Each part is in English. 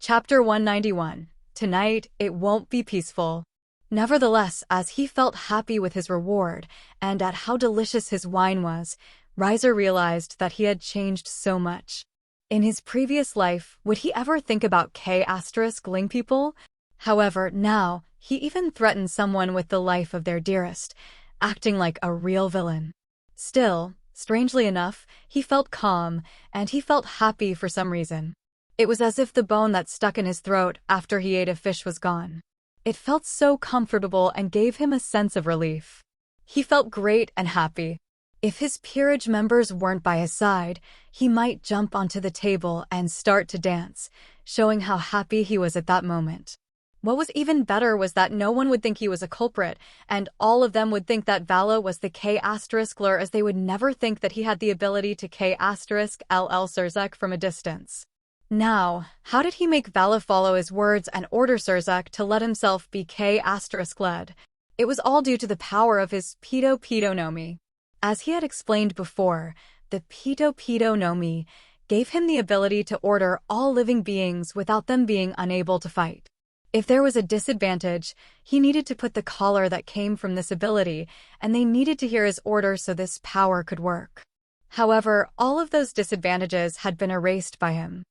Chapter 191. Tonight, it won't be peaceful. Nevertheless, as he felt happy with his reward and at how delicious his wine was, Riser realized that he had changed so much. In his previous life, would he ever think about K*ling people? However, now, he even threatened someone with the life of their dearest, acting like a real villain. Still, strangely enough, he felt calm, and he felt happy for some reason. It was as if the bone that stuck in his throat after he ate a fish was gone. It felt so comfortable and gave him a sense of relief. He felt great and happy. If his peerage members weren't by his side, he might jump onto the table and start to dance, showing how happy he was at that moment. What was even better was that no one would think he was a culprit, and all of them would think that Vala was the K*ler, as they would never think that he had the ability to K*ll Surzek from a distance. Now, how did he make Vala follow his words and order Surzek to let himself be K*led? It was all due to the power of his ptoo no mi. As he had explained before, the ptoo no mi gave him the ability to order all living beings without them being unable to fight. If there was a disadvantage, he needed to put the collar that came from this ability, and they needed to hear his order so this power could work. However, all of those disadvantages had been erased by him.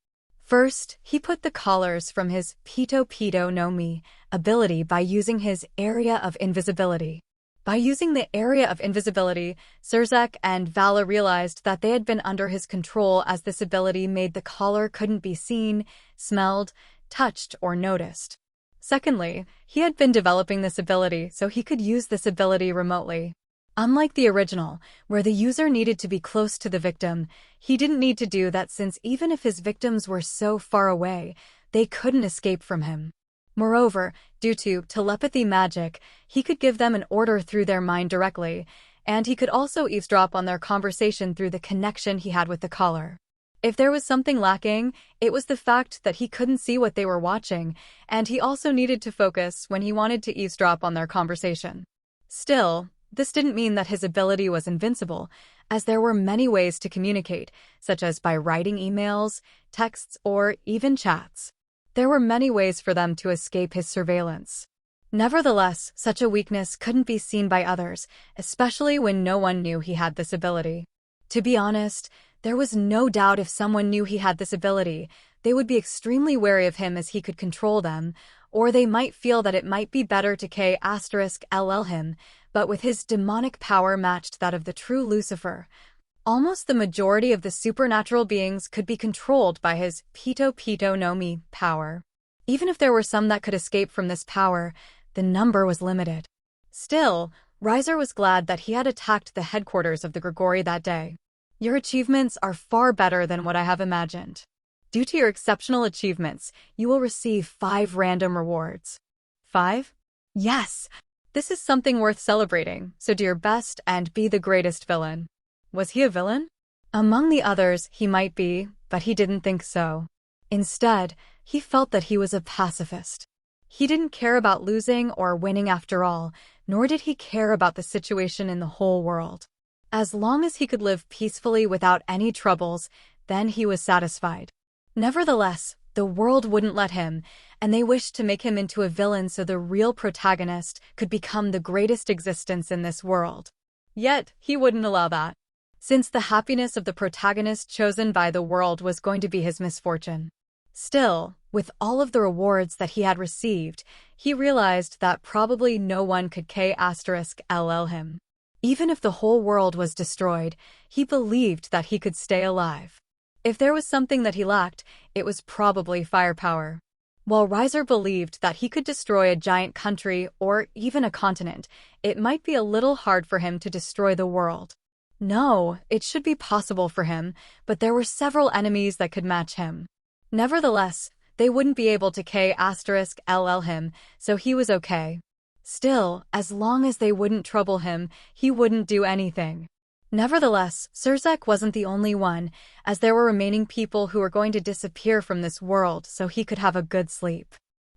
First, he put the collars from his ptoo no mi ability by using his area of invisibility. By using the area of invisibility, Surzek and Vala realized that they had been under his control, as this ability made the collar couldn't be seen, smelled, touched, or noticed. Secondly, he had been developing this ability so he could use this ability remotely. Unlike the original, where the user needed to be close to the victim, he didn't need to do that, since even if his victims were so far away, they couldn't escape from him. Moreover, due to telepathy magic, he could give them an order through their mind directly, and he could also eavesdrop on their conversation through the connection he had with the collar. If there was something lacking, it was the fact that he couldn't see what they were watching, and he also needed to focus when he wanted to eavesdrop on their conversation. Still, this didn't mean that his ability was invincible, as there were many ways to communicate, such as by writing emails, texts, or even chats. There were many ways for them to escape his surveillance. Nevertheless, such a weakness couldn't be seen by others, especially when no one knew he had this ability. To be honest, there was no doubt if someone knew he had this ability, they would be extremely wary of him, as he could control them, or they might feel that it might be better to K*ll him, but with his demonic power matched that of the true Lucifer, almost the majority of the supernatural beings could be controlled by his ptoo no mi power. Even if there were some that could escape from this power, the number was limited. Still, Riser was glad that he had attacked the headquarters of the Gremory that day. Your achievements are far better than what I have imagined. Due to your exceptional achievements, you will receive 5 random rewards. 5? Yes! This is something worth celebrating, so do your best and be the greatest villain. Was he a villain? Among the others, he might be, but he didn't think so. Instead, he felt that he was a pacifist. He didn't care about losing or winning after all, nor did he care about the situation in the whole world. As long as he could live peacefully without any troubles, then he was satisfied. Nevertheless, the world wouldn't let him, and they wished to make him into a villain so the real protagonist could become the greatest existence in this world. Yet, he wouldn't allow that, since the happiness of the protagonist chosen by the world was going to be his misfortune. Still, with all of the rewards that he had received, he realized that probably no one could K*ll him. Even if the whole world was destroyed, he believed that he could stay alive. If there was something that he lacked, it was probably firepower. While Riser believed that he could destroy a giant country or even a continent, it might be a little hard for him to destroy the world. No, it should be possible for him, but there were several enemies that could match him. Nevertheless, they wouldn't be able to K*ll him, so he was okay. Still, as long as they wouldn't trouble him, he wouldn't do anything. Nevertheless, Surzek wasn't the only one, as there were remaining people who were going to disappear from this world so he could have a good sleep.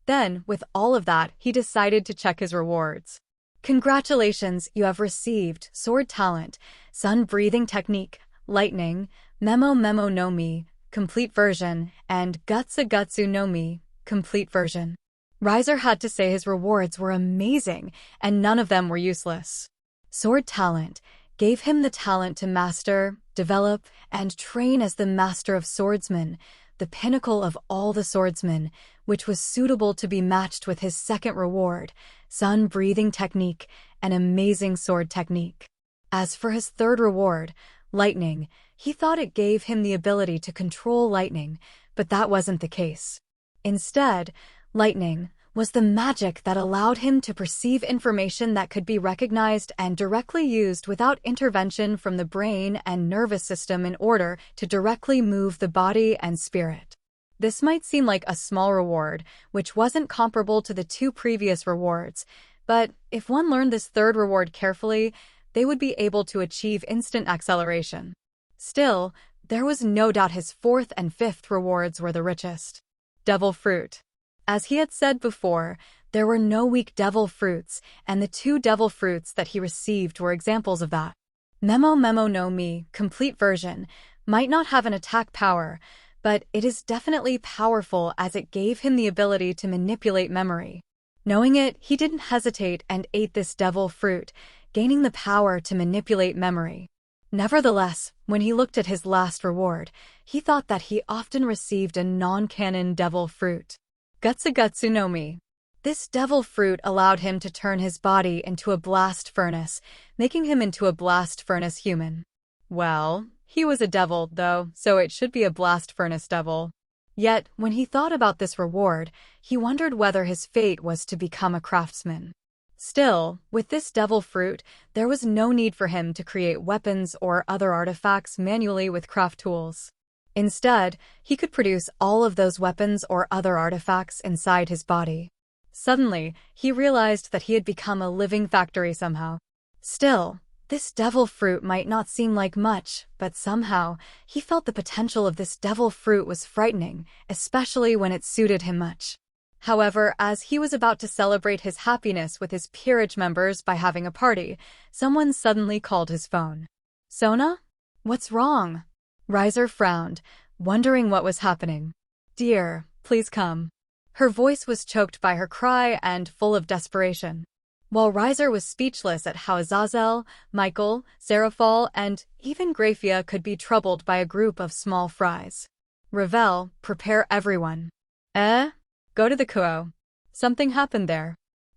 Then, with all of that, he decided to check his rewards. Congratulations, you have received Sword Talent, Sun Breathing Technique, Lightning, Memo no Mi, Complete Version, and Gutsu no Mi, complete version. Riser had to say his rewards were amazing, and none of them were useless. Sword talent gave him the talent to master, develop, and train as the master of swordsmen, the pinnacle of all the swordsmen, which was suitable to be matched with his second reward, sun-breathing technique, an amazing sword technique. As for his third reward, lightning, he thought it gave him the ability to control lightning, but that wasn't the case. Instead, lightning was the magic that allowed him to perceive information that could be recognized and directly used without intervention from the brain and nervous system in order to directly move the body and spirit. This might seem like a small reward, which wasn't comparable to the two previous rewards, but if one learned this third reward carefully, they would be able to achieve instant acceleration. Still, there was no doubt his fourth and fifth rewards were the richest. Devil fruit. As he had said before, there were no weak devil fruits, and the two devil fruits that he received were examples of that. Memo no Mi, complete version, might not have an attack power, but it is definitely powerful as it gave him the ability to manipulate memory. Knowing it, he didn't hesitate and ate this devil fruit, gaining the power to manipulate memory. Nevertheless, when he looked at his last reward, he thought that he often received a non-canon devil fruit. Gutsu no Mi. This devil fruit allowed him to turn his body into a blast furnace, making him into a blast furnace human. Well, he was a devil, though, so it should be a blast furnace devil. Yet, when he thought about this reward, he wondered whether his fate was to become a craftsman. Still, with this devil fruit, there was no need for him to create weapons or other artifacts manually with craft tools. Instead, he could produce all of those weapons or other artifacts inside his body. Suddenly, he realized that he had become a living factory somehow. Still, this devil fruit might not seem like much, but somehow, he felt the potential of this devil fruit was frightening, especially when it suited him much. However, as he was about to celebrate his happiness with his peerage members by having a party, someone suddenly called his phone. Sona? What's wrong? Riser frowned, wondering what was happening. Dear, please come. Her voice was choked by her cry and full of desperation. While Riser was speechless at how Azazel, Michael, Seraphal, and even Graphia could be troubled by a group of small fries. Ravel, prepare everyone. Go to the Kuo. Something happened there.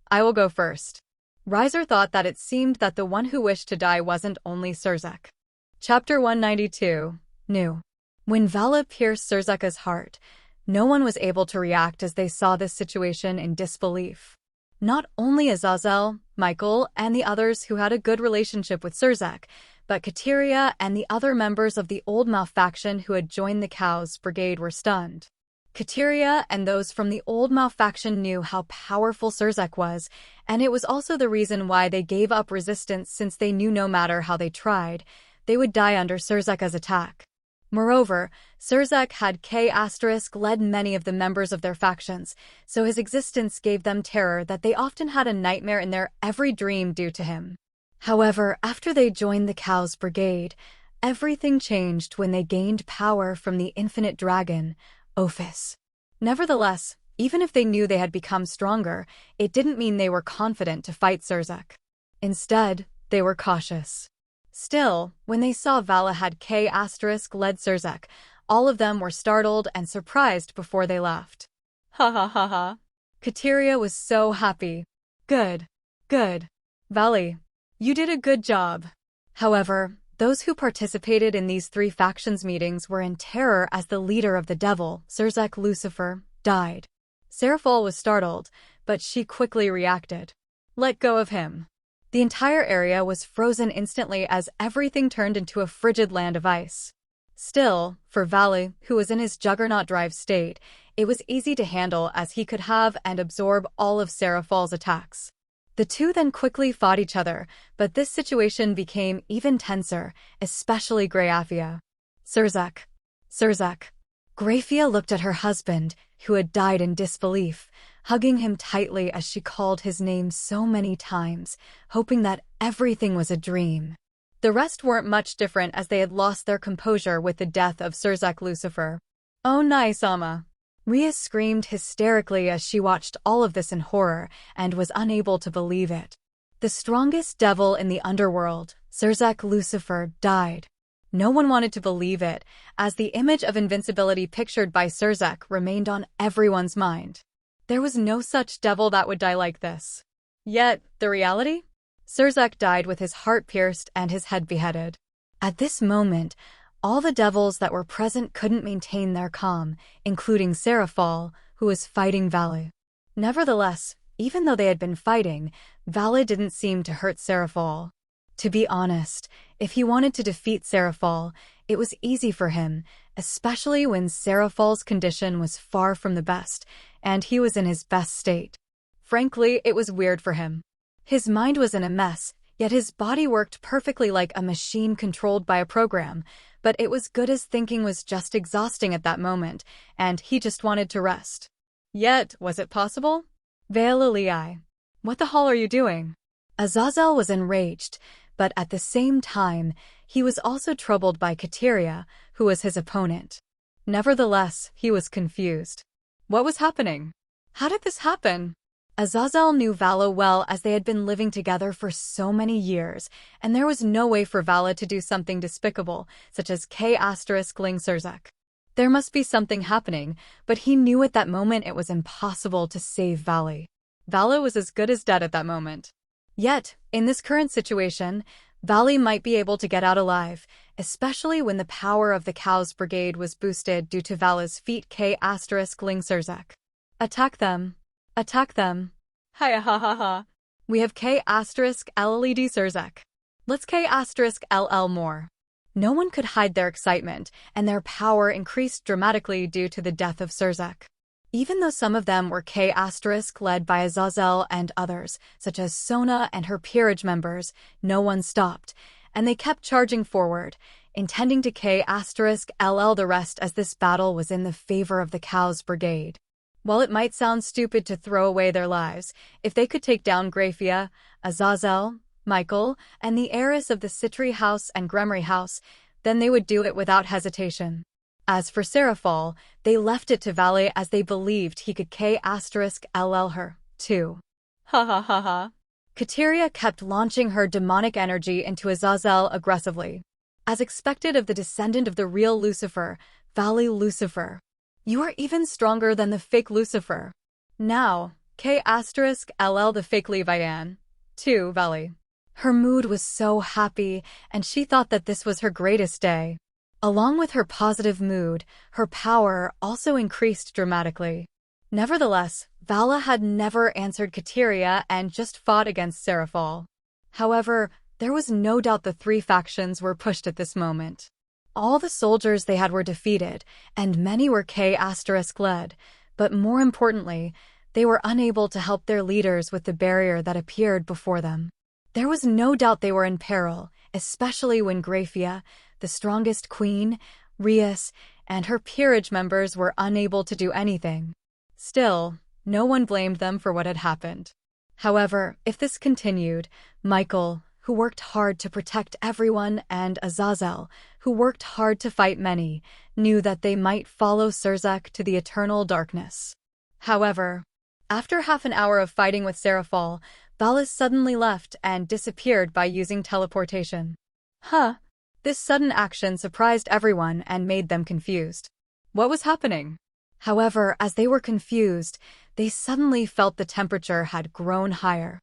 I will go first. Riser thought that it seemed that the one who wished to die wasn't only Surzek. Chapter 192. New. When Vala pierced Surzeka's heart, no one was able to react as they saw this situation in disbelief. Not only Azazel, Michael, and the others who had a good relationship with Surzek, but Kateria and the other members of the old Mao faction who had joined the Cows Brigade were stunned. Kateria and those from the old Mao faction knew how powerful Surzek was, and it was also the reason why they gave up resistance since they knew no matter how they tried, they would die under Surzeka's attack. Moreover, Surzek had led many of the members of their factions, so his existence gave them terror that they often had a nightmare in their every dream due to him. However, after they joined the Cows Brigade, everything changed when they gained power from the infinite dragon, Ophis. Nevertheless, even if they knew they had become stronger, it didn't mean they were confident to fight Surzek. Instead, they were cautious. Still, when they saw Vala had led Surzek, all of them were startled and surprised before they laughed. Ha ha ha ha. Kateria was so happy. Good. Vali, you did a good job. However, those who participated in these three factions meetings were in terror as the leader of the devil, Surzek Lucifer, died. Seraphal was startled, but she quickly reacted. Let go of him. The entire area was frozen instantly as everything turned into a frigid land of ice. Still, for Vali, who was in his juggernaut drive state, it was easy to handle as he could have and absorb all of Seraphal's attacks. The two then quickly fought each other, but this situation became even tenser, especially Graphia. Surzek. Graphia looked at her husband, who had died in disbelief, hugging him tightly as she called his name so many times, hoping that everything was a dream. The rest weren't much different as they had lost their composure with the death of Surzek Lucifer. Oh nice, Ama. Rias screamed hysterically as she watched all of this in horror and was unable to believe it. The strongest devil in the underworld, Surzek Lucifer, died. No one wanted to believe it, as the image of invincibility pictured by Surzek remained on everyone's mind. There was no such devil that would die like this. Yet, the reality? Surzek died with his heart pierced and his head beheaded. At this moment, all the devils that were present couldn't maintain their calm, including Seraphal, who was fighting Vale. Nevertheless, even though they had been fighting, Vale didn't seem to hurt Seraphal. To be honest, if he wanted to defeat Seraphal, it was easy for him, especially when Seraphal's condition was far from the best, and he was in his best state. Frankly, it was weird for him. His mind was in a mess, yet his body worked perfectly like a machine controlled by a program, but it was good as thinking was just exhausting at that moment, and he just wanted to rest. Yet, was it possible? Ve'alilai. What the hell are you doing? Azazel was enraged, but at the same time, he was also troubled by Kateria, who was his opponent. Nevertheless, he was confused. What was happening? How did this happen? Azazel knew Vala well, as they had been living together for so many years, and there was no way for Vala to do something despicable, such as K***ling Surzek. There must be something happening, but he knew at that moment it was impossible to save Vale. Vala was as good as dead at that moment. Yet, in this current situation, Vale might be able to get out alive, especially when the power of the Cows Brigade was boosted due to Vala's feat K***ling Surzek. Attack them. Attack them. Hiya ha ha ha. We have K***led Surzek. Let's K***ll more. No one could hide their excitement, and their power increased dramatically due to the death of Surzek. Even though some of them were K*** led by Azazel and others, such as Sona and her peerage members, no one stopped, and they kept charging forward, intending to K***ll the rest, as this battle was in the favor of the Cows Brigade. While it might sound stupid to throw away their lives, if they could take down Grafia, Azazel, Michael, and the heiress of the Citri House and Gremory House, then they would do it without hesitation. As for Seraphal, they left it to Vale, as they believed he could K***ll her, too. Ha ha ha ha. Kateria kept launching her demonic energy into Azazel aggressively. As expected of the descendant of the real Lucifer, Vale Lucifer. You are even stronger than the fake Lucifer. Now, K***ll the fake Levian. Too, Vale. Her mood was so happy, and she thought that this was her greatest day. Along with her positive mood, her power also increased dramatically. Nevertheless, Vala had never answered Kateria and just fought against Seraphal. However, there was no doubt the three factions were pushed at this moment. All the soldiers they had were defeated, and many were K***led, but more importantly, they were unable to help their leaders with the barrier that appeared before them. There was no doubt they were in peril, especially when Grafia, the strongest queen, Rias, and her peerage members were unable to do anything. Still, no one blamed them for what had happened. However, if this continued, Michael, who worked hard to protect everyone, and Azazel, who worked hard to fight many, knew that they might follow Surzek to the eternal darkness. However, after half an hour of fighting with Seraphal, Vala suddenly left and disappeared by using teleportation. This sudden action surprised everyone and made them confused. What was happening? However, as they were confused, they suddenly felt the temperature had grown higher.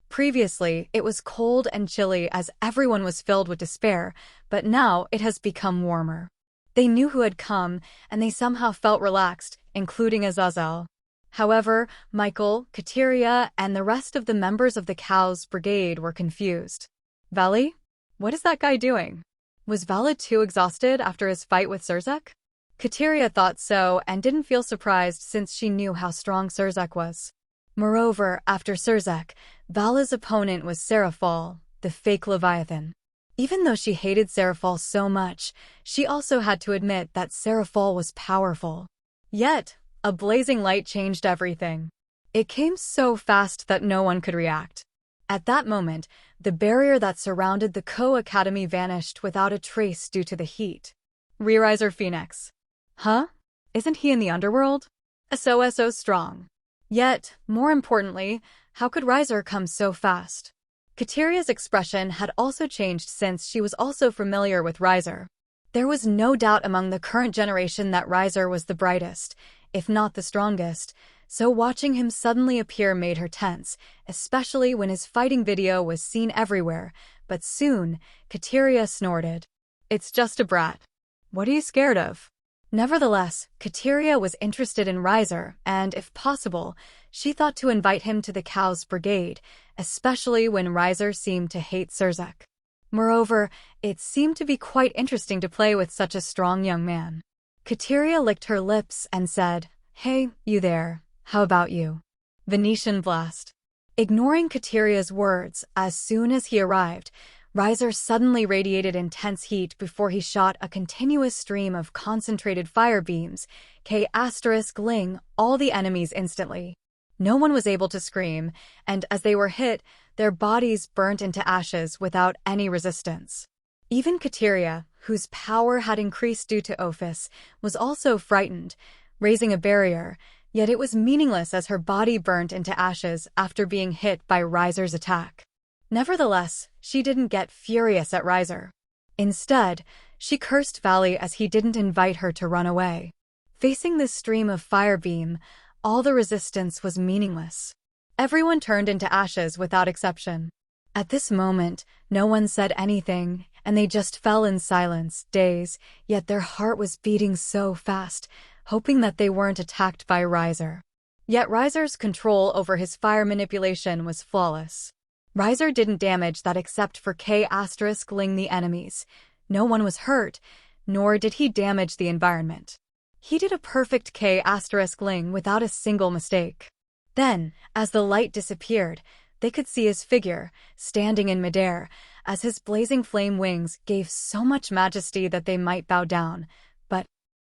Previously, it was cold and chilly as everyone was filled with despair, but now it has become warmer. They knew who had come, and they somehow felt relaxed, including Azazel. However, Michael, Kateria, and the rest of the members of the Cows Brigade were confused. Vale? What is that guy doing? Was Vala too exhausted after his fight with Surzek? Kateria thought so and didn't feel surprised since she knew how strong Surzek was. Moreover, after Surzek, Vala's opponent was Seraphal, the fake Leviathan. Even though she hated Seraphal so much, she also had to admit that Seraphal was powerful. Yet, a blazing light changed everything. It came so fast that no one could react. At that moment, the barrier that surrounded the Co-Academy vanished without a trace due to the heat. Riser Phenex. Huh? Isn't he in the Underworld? So strong. Yet, more importantly, how could Riser come so fast? Kateria's expression had also changed since she was also familiar with Riser. There was no doubt among the current generation that Riser was the brightest, if not the strongest, so watching him suddenly appear made her tense, especially when his fighting video was seen everywhere. But soon, Kateria snorted. It's just a brat. What are you scared of? Nevertheless, Kateria was interested in Riser, and, if possible, she thought to invite him to the Cow's Brigade, especially when Riser seemed to hate Surzek. Moreover, it seemed to be quite interesting to play with such a strong young man. Kateria licked her lips and said, "Hey, you there, how about you?" Venetian blast. Ignoring Kateria's words, as soon as he arrived, Riser suddenly radiated intense heat before he shot a continuous stream of concentrated fire beams, *ling all the enemies instantly. No one was able to scream, and as they were hit, their bodies burnt into ashes without any resistance. Even Kateria, whose power had increased due to Ophis, was also frightened, raising a barrier, yet it was meaningless as her body burnt into ashes after being hit by Riser's attack. Nevertheless, she didn't get furious at Riser. Instead, she cursed Valley as he didn't invite her to run away. Facing this stream of fire beam, all the resistance was meaningless. Everyone turned into ashes without exception. At this moment, no one said anything, and they just fell in silence, dazed, yet their heart was beating so fast, hoping that they weren't attacked by Riser. Yet Riser's control over his fire manipulation was flawless. Riser didn't damage that except for *ling the enemies. No one was hurt, nor did he damage the environment. He did a perfect *ling without a single mistake. Then, as the light disappeared, they could see his figure, standing in midair, as his blazing flame wings gave so much majesty that they might bow down. But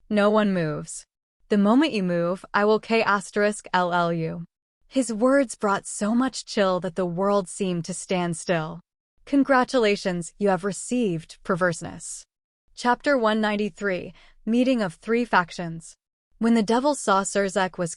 no one moves. The moment you move, I will *LL you. His words brought so much chill that the world seemed to stand still. Congratulations, you have received perverseness. Chapter 193, Meeting of Three Factions. When the devils saw Surzek was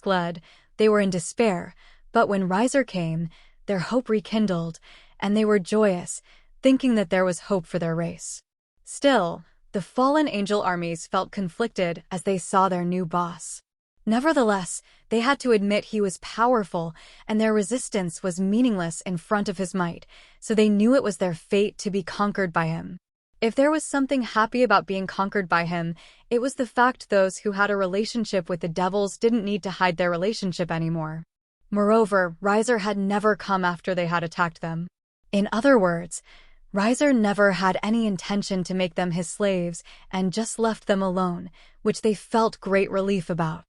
*led, they were in despair, but when Riser came, their hope rekindled, and they were joyous, thinking that there was hope for their race. Still, the fallen angel armies felt conflicted as they saw their new boss. Nevertheless, they had to admit he was powerful, and their resistance was meaningless in front of his might, so they knew it was their fate to be conquered by him. If there was something happy about being conquered by him, it was the fact those who had a relationship with the devils didn't need to hide their relationship anymore. Moreover, Riser had never come after they had attacked them. In other words, Riser never had any intention to make them his slaves and just left them alone, which they felt great relief about.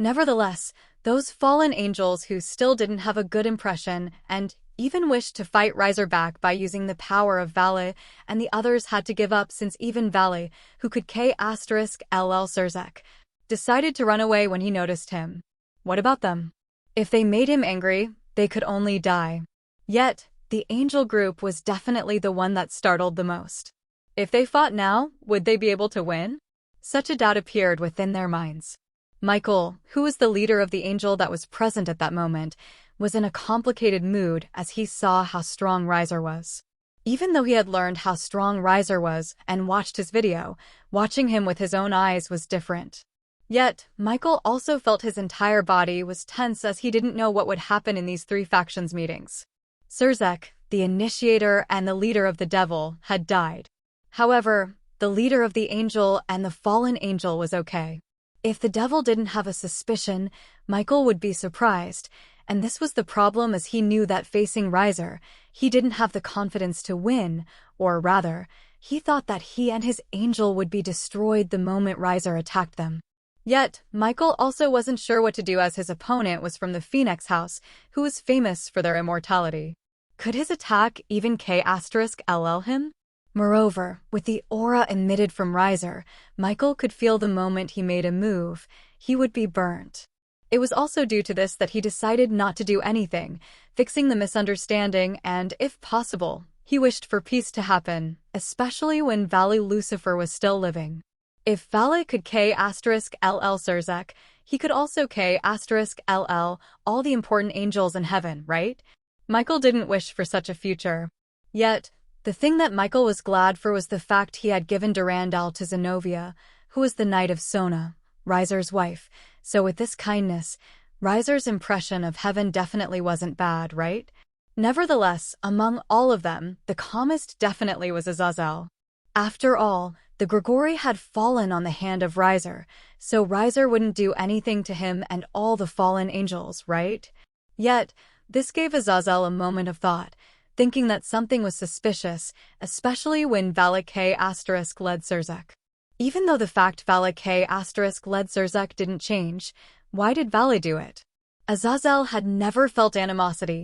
Nevertheless, those fallen angels who still didn't have a good impression and even wished to fight Riser back by using the power of Valley, and the others had to give up since even Valley, who could *LL Surzek, decided to run away when he noticed him. What about them? If they made him angry, they could only die. Yet, the angel group was definitely the one that startled the most. If they fought now, would they be able to win? Such a doubt appeared within their minds. Michael, who was the leader of the angel that was present at that moment, was in a complicated mood as he saw how strong Riser was. Even though he had learned how strong Riser was and watched his video, watching him with his own eyes was different. Yet, Michael also felt his entire body was tense as he didn't know what would happen in these three factions meetings. Surzek, the initiator and the leader of the devil, had died. However, the leader of the angel and the fallen angel was okay. If the devil didn't have a suspicion, Michael would be surprised, and this was the problem as he knew that facing Riser, he didn't have the confidence to win, or rather, he thought that he and his angel would be destroyed the moment Riser attacked them. Yet, Michael also wasn't sure what to do as his opponent was from the Phenex house, who was famous for their immortality. Could his attack even *LL him? Moreover, with the aura emitted from Riser, Michael could feel the moment he made a move, he would be burnt. It was also due to this that he decided not to do anything, fixing the misunderstanding and, if possible, he wished for peace to happen, especially when Valley Lucifer was still living. If Vala could K*LL Surzek, he could also K*LL all the important angels in heaven, right? Michael didn't wish for such a future. Yet, the thing that Michael was glad for was the fact he had given Durandal to Zenobia, who was the knight of Sona, Riser's wife. So with this kindness, Riser's impression of heaven definitely wasn't bad, right? Nevertheless, among all of them, the calmest definitely was Azazel. After all, the Gremory had fallen on the hand of Riser, so Riser wouldn't do anything to him and all the fallen angels, right? Yet, this gave Azazel a moment of thought, thinking that something was suspicious, especially when Vala K** led Surzek. Even though the fact Vala K** led Surzek didn't change, why did Vala do it? Azazel had never felt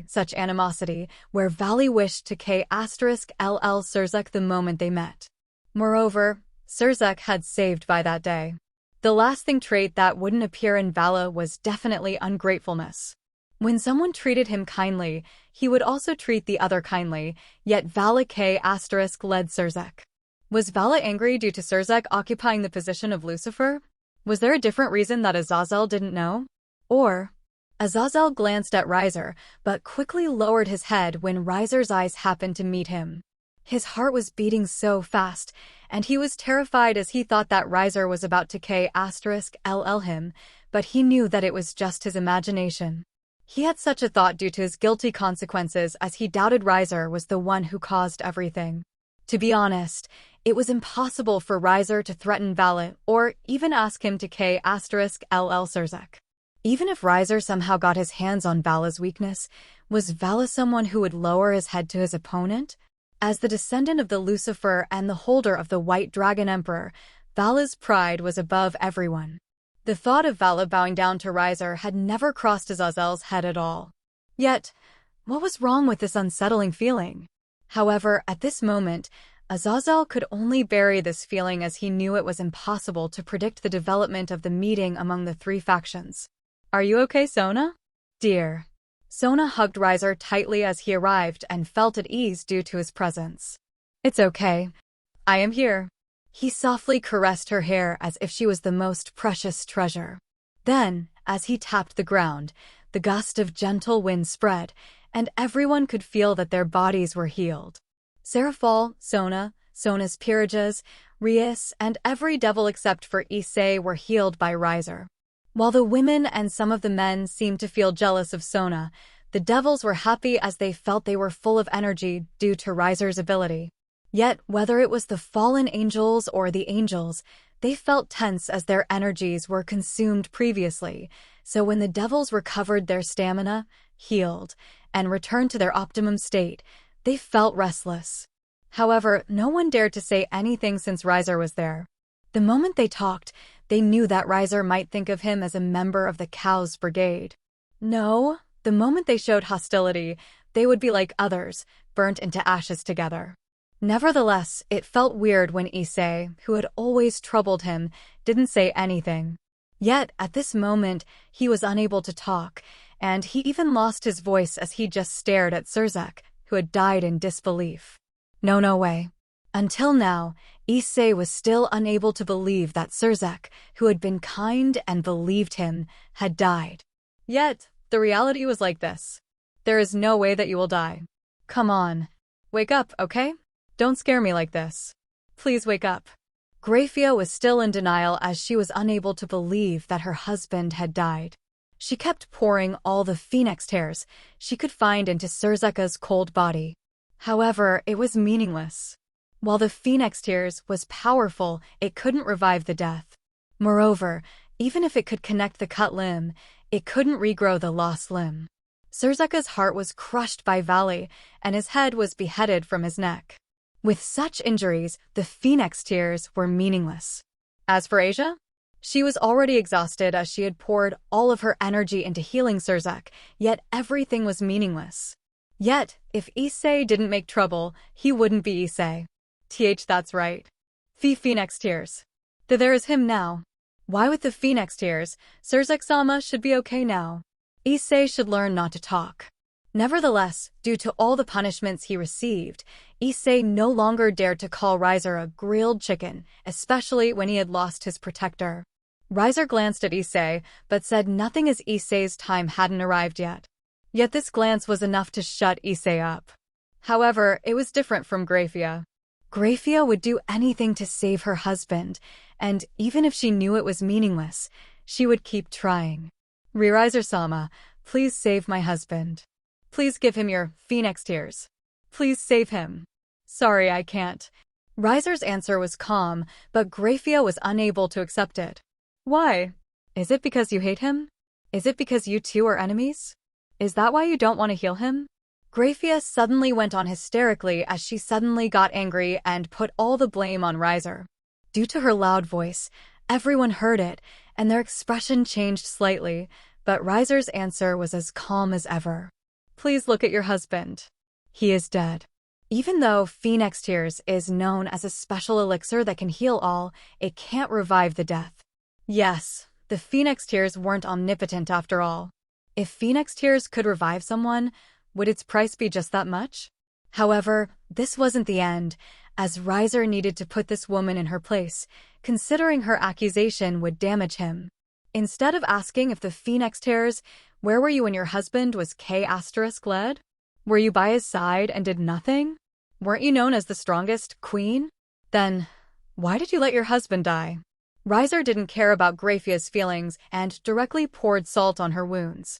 such animosity, where Vala wished to K** Surzek the moment they met. Moreover, Surzek had saved by that day. The lasting trait that wouldn't appear in Vala was definitely ungratefulness. When someone treated him kindly, he would also treat the other kindly, yet Vala K** led Surzek. Was Vala angry due to Surzek occupying the position of Lucifer? Was there a different reason that Azazel didn't know? Or, Azazel glanced at Riser, but quickly lowered his head when Riser's eyes happened to meet him. His heart was beating so fast, and he was terrified as he thought that Riser was about to K*LL him, but he knew that it was just his imagination. He had such a thought due to his guilty consequences as he doubted Riser was the one who caused everything. To be honest, it was impossible for Riser to threaten Vala or even ask him to K*LL Surzek. Even if Riser somehow got his hands on Vala's weakness, was Vala someone who would lower his head to his opponent? As the descendant of the Lucifer and the holder of the White Dragon Emperor, Vala's pride was above everyone. The thought of Vala bowing down to Riser had never crossed Azazel's head at all. Yet, what was wrong with this unsettling feeling? However, at this moment, Azazel could only bury this feeling as he knew it was impossible to predict the development of the meeting among the three factions. "Are you okay, Sona?" "Dear." Sona hugged Riser tightly as he arrived and felt at ease due to his presence. "It's okay. I am here." He softly caressed her hair as if she was the most precious treasure. Then, as he tapped the ground, the gust of gentle wind spread, and everyone could feel that their bodies were healed. Seraphal, Sona, Sona's peerages, Rias, and every devil except for Issei were healed by Riser. While the women and some of the men seemed to feel jealous of Sona, the devils were happy as they felt they were full of energy due to Riser's ability. Yet, whether it was the fallen angels or the angels, they felt tense as their energies were consumed previously, so when the devils recovered their stamina, healed, and returned to their optimum state, they felt restless. However, no one dared to say anything since Riser was there. The moment they talked, they knew that Riser might think of him as a member of the Cows Brigade. No, the moment they showed hostility, they would be like others, burnt into ashes together. Nevertheless, it felt weird when Issei, who had always troubled him, didn't say anything. Yet, at this moment, he was unable to talk, and he even lost his voice as he just stared at Surzek, who had died in disbelief. No way. Until now, Issei was still unable to believe that Surzek, who had been kind and believed him, had died. Yet, the reality was like this. There is no way that you will die. Come on. Wake up, okay? Don't scare me like this. Please wake up. Grafia was still in denial as she was unable to believe that her husband had died. She kept pouring all the phoenix tears she could find into Surzeka's cold body. However, it was meaningless. While the phoenix tears was powerful, it couldn't revive the death. Moreover, even if it could connect the cut limb, it couldn't regrow the lost limb. Surzeka's heart was crushed by Valley, and his head was beheaded from his neck. With such injuries, the phoenix tears were meaningless. As for Asia, she was already exhausted as she had poured all of her energy into healing Surzek, yet everything was meaningless. Yet, if Issei didn't make trouble, he wouldn't be Issei. That's right. Phoenix tears. There is him now. Why with the phoenix tears, Surzek-sama should be okay now. Issei should learn not to talk. Nevertheless, due to all the punishments he received, Issei no longer dared to call Riser a grilled chicken, especially when he had lost his protector. Riser glanced at Issei, but said nothing as Issei's time hadn't arrived yet. Yet this glance was enough to shut Issei up. However, it was different from Graphia. Graphia would do anything to save her husband, and even if she knew it was meaningless, she would keep trying. Riser-sama, please save my husband. Please give him your Phenex tears. Please save him. Sorry, I can't. Riser's answer was calm, but Graphia was unable to accept it. Why? Is it because you hate him? Is it because you two are enemies? Is that why you don't want to heal him? Graphia suddenly went on hysterically as she suddenly got angry and put all the blame on Riser. Due to her loud voice, everyone heard it, and their expression changed slightly, but Riser's answer was as calm as ever. Please look at your husband. He is dead. Even though Phenex Tears is known as a special elixir that can heal all, it can't revive the death. Yes, the Phenex Tears weren't omnipotent after all. If Phenex Tears could revive someone, would its price be just that much? However, this wasn't the end, as Riser needed to put this woman in her place, considering her accusation would damage him. Instead of asking if the Phenex Tears, where were you when your husband was K*led? Were you by his side and did nothing? Weren't you known as the strongest queen? Then, why did you let your husband die? Riser didn't care about Graphia's feelings and directly poured salt on her wounds.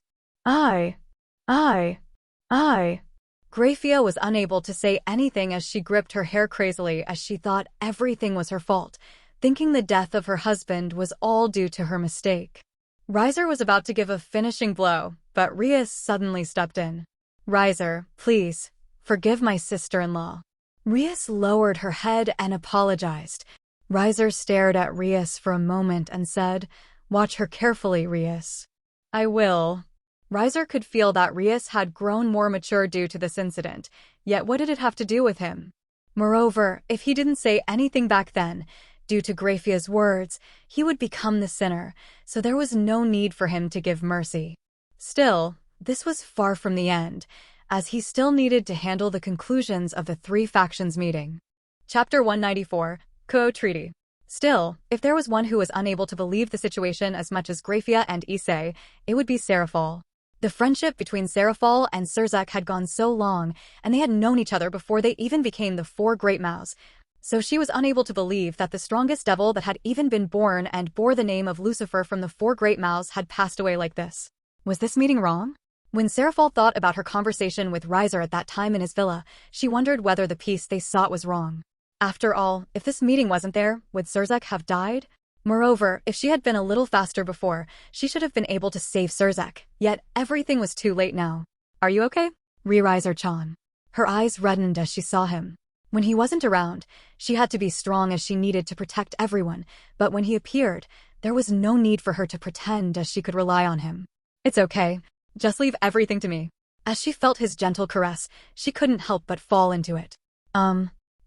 Graphia was unable to say anything as she gripped her hair crazily as she thought everything was her fault, thinking the death of her husband was all due to her mistake. Riser was about to give a finishing blow, but Rias suddenly stepped in. Riser, please, forgive my sister-in-law. Rias lowered her head and apologized. Riser stared at Rias for a moment and said, "Watch her carefully, Rias." "I will." Riser could feel that Rias had grown more mature due to this incident, yet what did it have to do with him? Moreover, if he didn't say anything back then, due to Graphia's words, he would become the sinner, so there was no need for him to give mercy. Still, this was far from the end, as he still needed to handle the conclusions of the three factions meeting. Chapter 194, Co-Treaty. Still, if there was one who was unable to believe the situation as much as Graphia and Issei, it would be Seraphal. The friendship between Seraphal and Surzek had gone so long, and they had known each other before they even became the Four Great Mouths, so she was unable to believe that the strongest devil that had even been born and bore the name of Lucifer from the Four Great Mouths had passed away like this. Was this meeting wrong? When Seraphal thought about her conversation with Riser at that time in his villa, she wondered whether the peace they sought was wrong. After all, if this meeting wasn't there, would Surzek have died? Moreover, if she had been a little faster before, she should have been able to save Surzek, yet everything was too late now. "Are you okay?" Riser-chan. Her eyes reddened as she saw him. When he wasn't around, she had to be strong as she needed to protect everyone, but when he appeared, there was no need for her to pretend as she could rely on him. "It's okay. Just leave everything to me." As she felt his gentle caress, she couldn't help but fall into it.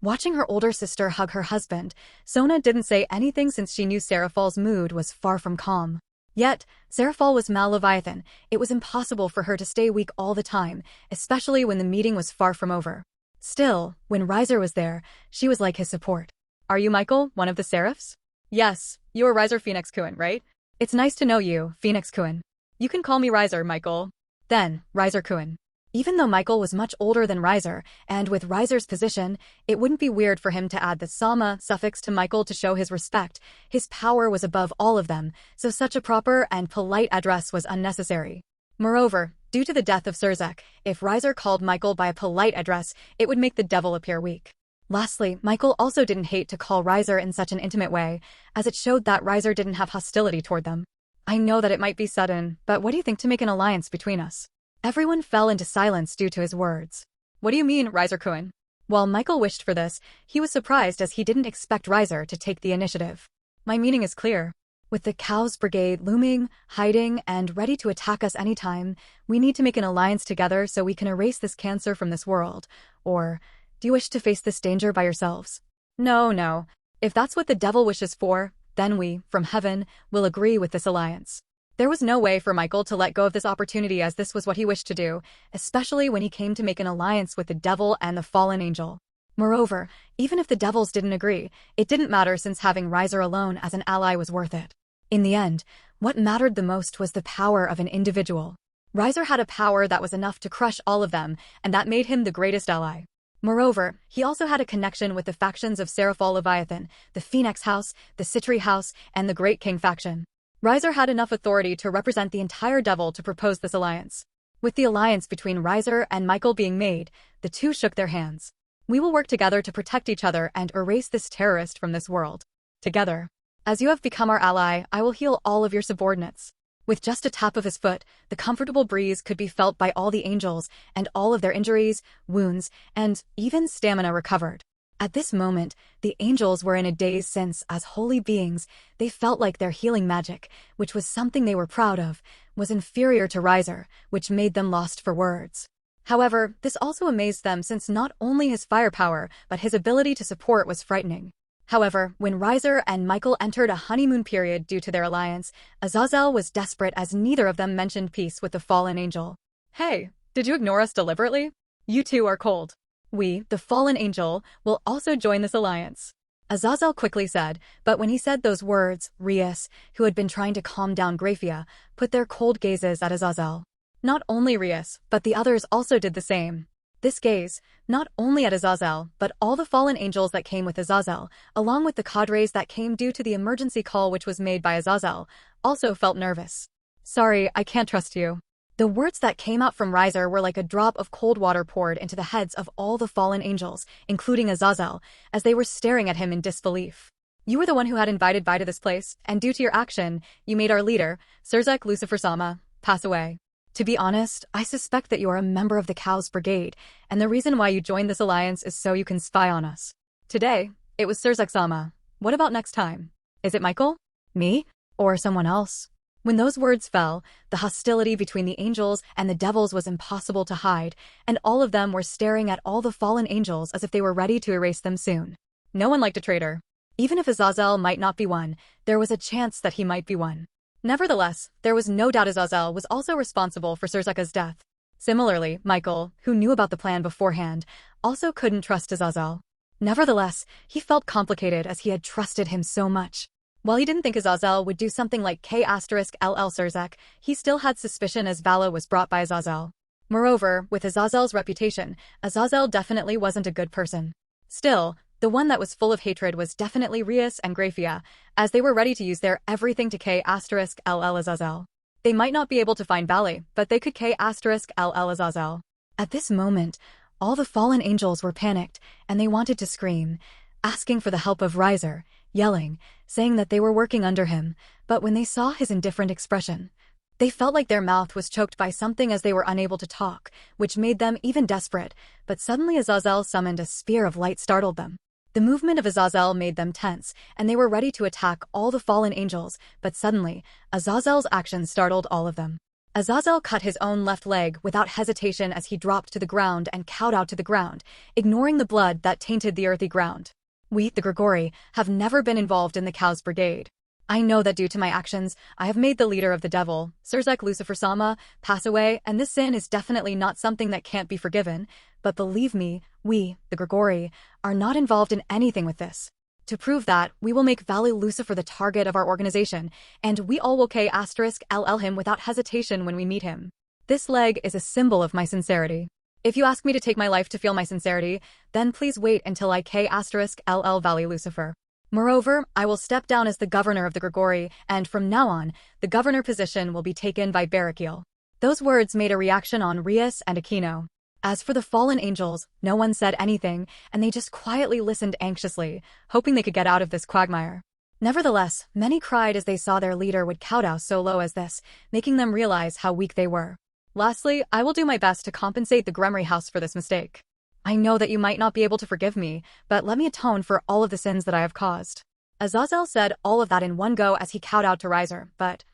Watching her older sister hug her husband, Sona didn't say anything since she knew Seraphal's mood was far from calm. Yet, Seraphal was Mal-Leviathan. It was impossible for her to stay weak all the time, especially when the meeting was far from over. Still, when Riser was there, she was like his support. "Are you Michael, one of the Seraphs?" "Yes, you are Riser Phenex-kun, right? It's nice to know you, Phenex-kun. You can call me Riser, Michael." Then, Riser-kun. Even though Michael was much older than Riser, and with Riser's position, it wouldn't be weird for him to add the sama suffix to Michael to show his respect. His power was above all of them, so such a proper and polite address was unnecessary. Moreover, due to the death of Surzek, if Riser called Michael by a polite address, it would make the devil appear weak. Lastly, Michael also didn't hate to call Riser in such an intimate way, as it showed that Riser didn't have hostility toward them. "I know that it might be sudden, but what do you think to make an alliance between us?" Everyone fell into silence due to his words. "What do you mean, Riser-kun?" While Michael wished for this, he was surprised as he didn't expect Riser to take the initiative. "My meaning is clear. With the Cows Brigade looming, hiding, and ready to attack us anytime, we need to make an alliance together so we can erase this cancer from this world. Or, do you wish to face this danger by yourselves?" No. If that's what the devil wishes for, then we, from heaven, will agree with this alliance." There was no way for Michael to let go of this opportunity, as this was what he wished to do, especially when he came to make an alliance with the devil and the fallen angel. Moreover, even if the devils didn't agree, it didn't matter, since having Riser alone as an ally was worth it. In the end, what mattered the most was the power of an individual. Riser had a power that was enough to crush all of them, and that made him the greatest ally. Moreover, he also had a connection with the factions of Seraphol Leviathan, the Phoenix House, the Citri House, and the Great King faction. Riser had enough authority to represent the entire devil to propose this alliance. With the alliance between Riser and Michael being made, the two shook their hands. We will work together to protect each other and erase this terrorist from this world. Together. As you have become our ally, I will heal all of your subordinates. With just a tap of his foot, the comfortable breeze could be felt by all the angels, and all of their injuries, wounds, and even stamina recovered. At this moment, the angels were in a daze, since, as holy beings, they felt like their healing magic, which was something they were proud of, was inferior to Riser, which made them lost for words. However, this also amazed them, since not only his firepower, but his ability to support was frightening. However, when Riser and Michael entered a honeymoon period due to their alliance, Azazel was desperate, as neither of them mentioned peace with the fallen angel. Hey, did you ignore us deliberately? You two are cold. We, the fallen angel, will also join this alliance. Azazel quickly said, but when he said those words, Rias, who had been trying to calm down Graphia, put their cold gazes at Azazel. Not only Rias, but the others also did the same. This gaze, not only at Azazel, but all the fallen angels that came with Azazel, along with the cadres that came due to the emergency call which was made by Azazel, also felt nervous. Sorry, I can't trust you. The words that came out from Riser were like a drop of cold water poured into the heads of all the fallen angels, including Azazel, as they were staring at him in disbelief. You were the one who had invited Vi to this place, and due to your action, you made our leader, Sirzek Lucifer Sama, pass away. To be honest, I suspect that you are a member of the Cows Brigade, and the reason why you joined this alliance is so you can spy on us. Today, it was Sirzek Sama. What about next time? Is it Michael? Me? Or someone else? When those words fell, the hostility between the angels and the devils was impossible to hide, and all of them were staring at all the fallen angels as if they were ready to erase them soon. No one liked a traitor. Even if Azazel might not be one, there was a chance that he might be one. Nevertheless, there was no doubt Azazel was also responsible for Sirzeka's death. Similarly, Michael, who knew about the plan beforehand, also couldn't trust Azazel. Nevertheless, he felt complicated as he had trusted him so much. While he didn't think Azazel would do something like K*LL Sirzek, he still had suspicion as Vala was brought by Azazel. Moreover, with Azazel's reputation, Azazel definitely wasn't a good person. Still, the one that was full of hatred was definitely Rias and Graphia, as they were ready to use their everything to K*LL Azazel. They might not be able to find Bali, but they could K*LL Azazel. At this moment, all the fallen angels were panicked, and they wanted to scream, asking for the help of Riser, yelling, saying that they were working under him, but when they saw his indifferent expression, they felt like their mouth was choked by something as they were unable to talk, which made them even desperate, but suddenly Azazel summoned a spear of light startled them. The movement of Azazel made them tense, and they were ready to attack all the fallen angels, but suddenly, Azazel's action startled all of them. Azazel cut his own left leg without hesitation as he dropped to the ground and kowtowed to the ground, ignoring the blood that tainted the earthy ground. We, the Gremory, have never been involved in the Cows Brigade. I know that due to my actions, I have made the leader of the devil, Sirzek Lucifer Sama, pass away, and this sin is definitely not something that can't be forgiven, but believe me, we, the Gremory, are not involved in anything with this. To prove that, we will make Valley Lucifer the target of our organization, and we all will K*LL him without hesitation when we meet him. This leg is a symbol of my sincerity. If you ask me to take my life to feel my sincerity, then please wait until I K*LL Valley Lucifer. Moreover, I will step down as the governor of the Gremory, and from now on, the governor position will be taken by Barakiel. Those words made a reaction on Rias and Aquino. As for the fallen angels, no one said anything, and they just quietly listened anxiously, hoping they could get out of this quagmire. Nevertheless, many cried as they saw their leader would kowtow so low as this, making them realize how weak they were. Lastly, I will do my best to compensate the Gremory house for this mistake. I know that you might not be able to forgive me, but let me atone for all of the sins that I have caused. Azazel said all of that in one go as he kowtowed to Riser, but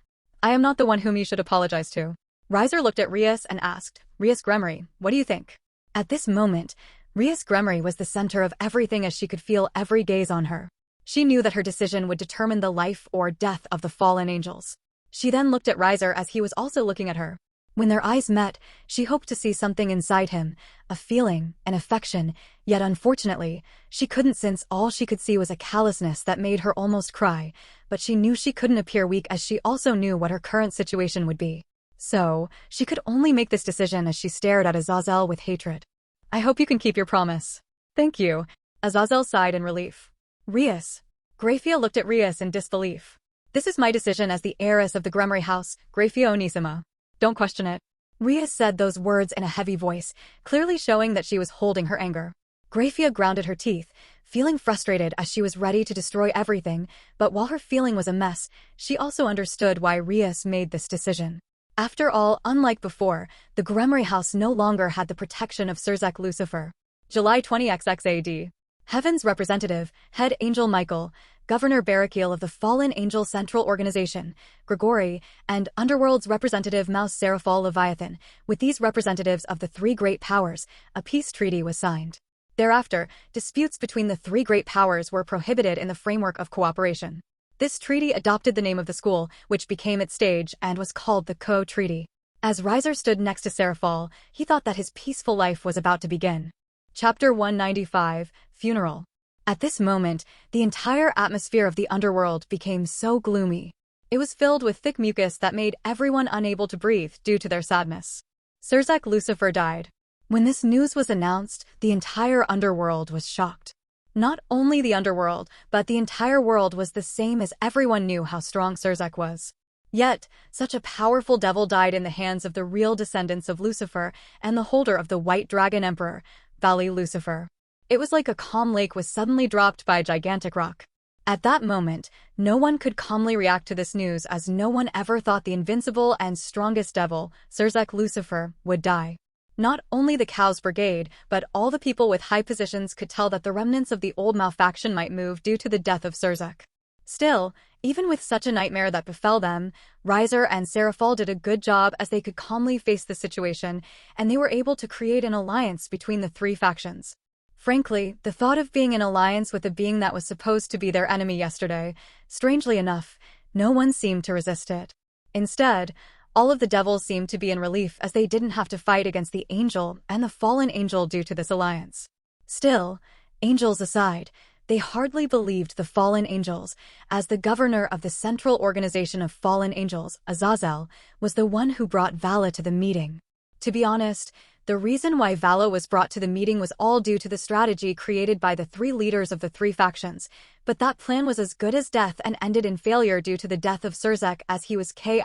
I am not the one whom you should apologize to. Riser looked at Rias and asked, Rias Gremory, what do you think? At this moment, Rias Gremory was the center of everything as she could feel every gaze on her. She knew that her decision would determine the life or death of the fallen angels. She then looked at Riser as he was also looking at her. When their eyes met, she hoped to see something inside him, a feeling, an affection, yet unfortunately, she couldn't since all she could see was a callousness that made her almost cry, but she knew she couldn't appear weak as she also knew what her current situation would be. So, she could only make this decision as she stared at Azazel with hatred. I hope you can keep your promise. Thank you. Azazel sighed in relief. Rias. Grafia looked at Rias in disbelief. This is my decision as the heiress of the Gremory house, Grafia Onissima. Don't question it. Rias said those words in a heavy voice, clearly showing that she was holding her anger. Grafia grounded her teeth, feeling frustrated as she was ready to destroy everything, but while her feeling was a mess, she also understood why Rias made this decision. After all, unlike before, the Gremory house no longer had the protection of Sirzek Lucifer. July 20 XXAD. Heaven's representative, Head Angel Michael, Governor Barakiel of the Fallen Angel Central Organization, Gregory, and Underworld's representative Mouse Seraphal Leviathan. With these representatives of the three great powers, a peace treaty was signed. Thereafter, disputes between the three great powers were prohibited in the framework of cooperation. This treaty adopted the name of the school, which became its stage and was called the Co-Treaty. As Riser stood next to Seraphal, he thought that his peaceful life was about to begin. Chapter 195, Funeral. At this moment, the entire atmosphere of the underworld became so gloomy. It was filled with thick mucus that made everyone unable to breathe due to their sadness. Sirzek Lucifer died. When this news was announced, the entire underworld was shocked. Not only the underworld, but the entire world was the same as everyone knew how strong Sirzek was. Yet, such a powerful devil died in the hands of the real descendants of Lucifer and the holder of the White Dragon Emperor, Valley Lucifer. It was like a calm lake was suddenly dropped by a gigantic rock. At that moment, no one could calmly react to this news as no one ever thought the invincible and strongest devil, Sirzek Lucifer, would die. Not only the Cows Brigade, but all the people with high positions could tell that the remnants of the old malfaction might move due to the death of Sirzek. Still, even with such a nightmare that befell them, Riser and Seraphal did a good job as they could calmly face the situation, and they were able to create an alliance between the three factions. Frankly, the thought of being in alliance with a being that was supposed to be their enemy yesterday, strangely enough, no one seemed to resist it. Instead, all of the devils seemed to be in relief as they didn't have to fight against the angel and the fallen angel due to this alliance. Still, angels aside, they hardly believed the fallen angels, as the governor of the Central Organization of Fallen Angels, Azazel, was the one who brought Vala to the meeting. To be honest, the reason why Vala was brought to the meeting was all due to the strategy created by the three leaders of the three factions, but that plan was as good as death and ended in failure due to the death of Sirzek as he was K**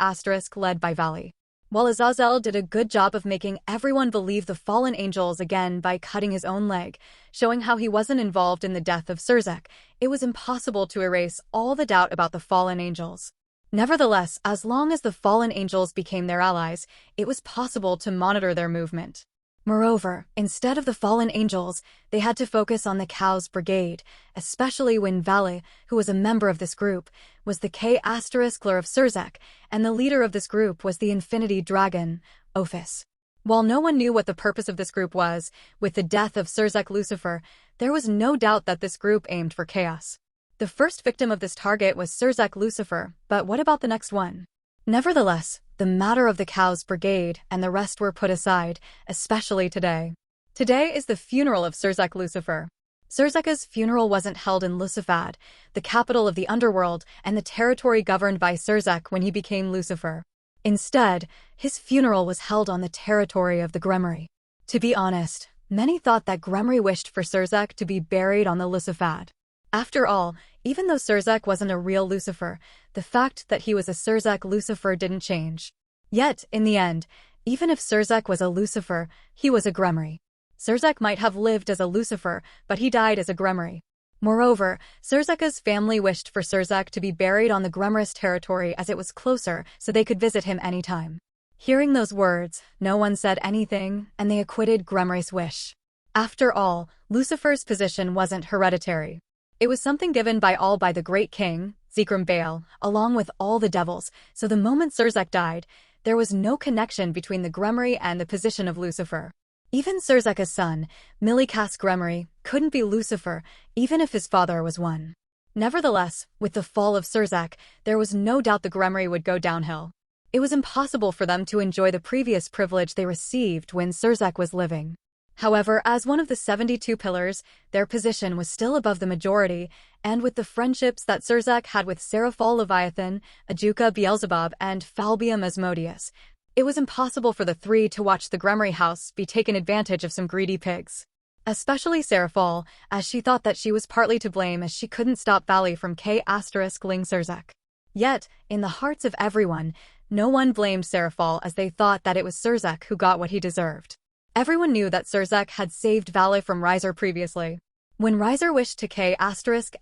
led by Valley. While Azazel did a good job of making everyone believe the fallen angels again by cutting his own leg, showing how he wasn't involved in the death of Sirzek, it was impossible to erase all the doubt about the fallen angels. Nevertheless, as long as the fallen angels became their allies, it was possible to monitor their movement. Moreover, instead of the fallen angels, they had to focus on the Cows Brigade, especially when Valley, who was a member of this group, was the K** of Sirzek, and the leader of this group was the Infinity Dragon, Ophis. While no one knew what the purpose of this group was, with the death of Sirzek Lucifer, there was no doubt that this group aimed for chaos. The first victim of this target was Sirzek Lucifer, but what about the next one? Nevertheless, the matter of the Cows Brigade and the rest were put aside, especially today. Today is the funeral of Sirzek Lucifer. Sirzek's funeral wasn't held in Lucifad, the capital of the underworld and the territory governed by Sirzek when he became Lucifer. Instead, his funeral was held on the territory of the Gremory. To be honest, many thought that Gremory wished for Sirzek to be buried on the Lucifad. After all, even though Sirzek wasn't a real Lucifer, the fact that he was a Sirzek Lucifer didn't change. Yet, in the end, even if Sirzek was a Lucifer, he was a Gremory. Sirzek might have lived as a Lucifer, but he died as a Gremory. Moreover, Sirzek's family wished for Sirzek to be buried on the Gremorous territory as it was closer so they could visit him anytime. Hearing those words, no one said anything, and they acquitted Gremory's wish. After all, Lucifer's position wasn't hereditary. It was something given by the great king, Zekrom Baal, along with all the devils, so the moment Sirzek died, there was no connection between the Gremory and the position of Lucifer. Even Sirzek's son, Milikas Gremory, couldn't be Lucifer, even if his father was one. Nevertheless, with the fall of Surzek, there was no doubt the Gremory would go downhill. It was impossible for them to enjoy the previous privilege they received when Surzek was living. However, as one of the 72 pillars, their position was still above the majority, and with the friendships that Surzek had with Seraphol Leviathan, Ajuka Beelzebub, and Falbium Asmodeus, it was impossible for the three to watch the Gremory house be taken advantage of some greedy pigs. Especially Seraphol, as she thought that she was partly to blame as she couldn't stop Valley from *ling Surzek. Yet, in the hearts of everyone, no one blamed Seraphol as they thought that it was Surzek who got what he deserved. Everyone knew that Surzek had saved Valley from Riser previously. When Riser wished to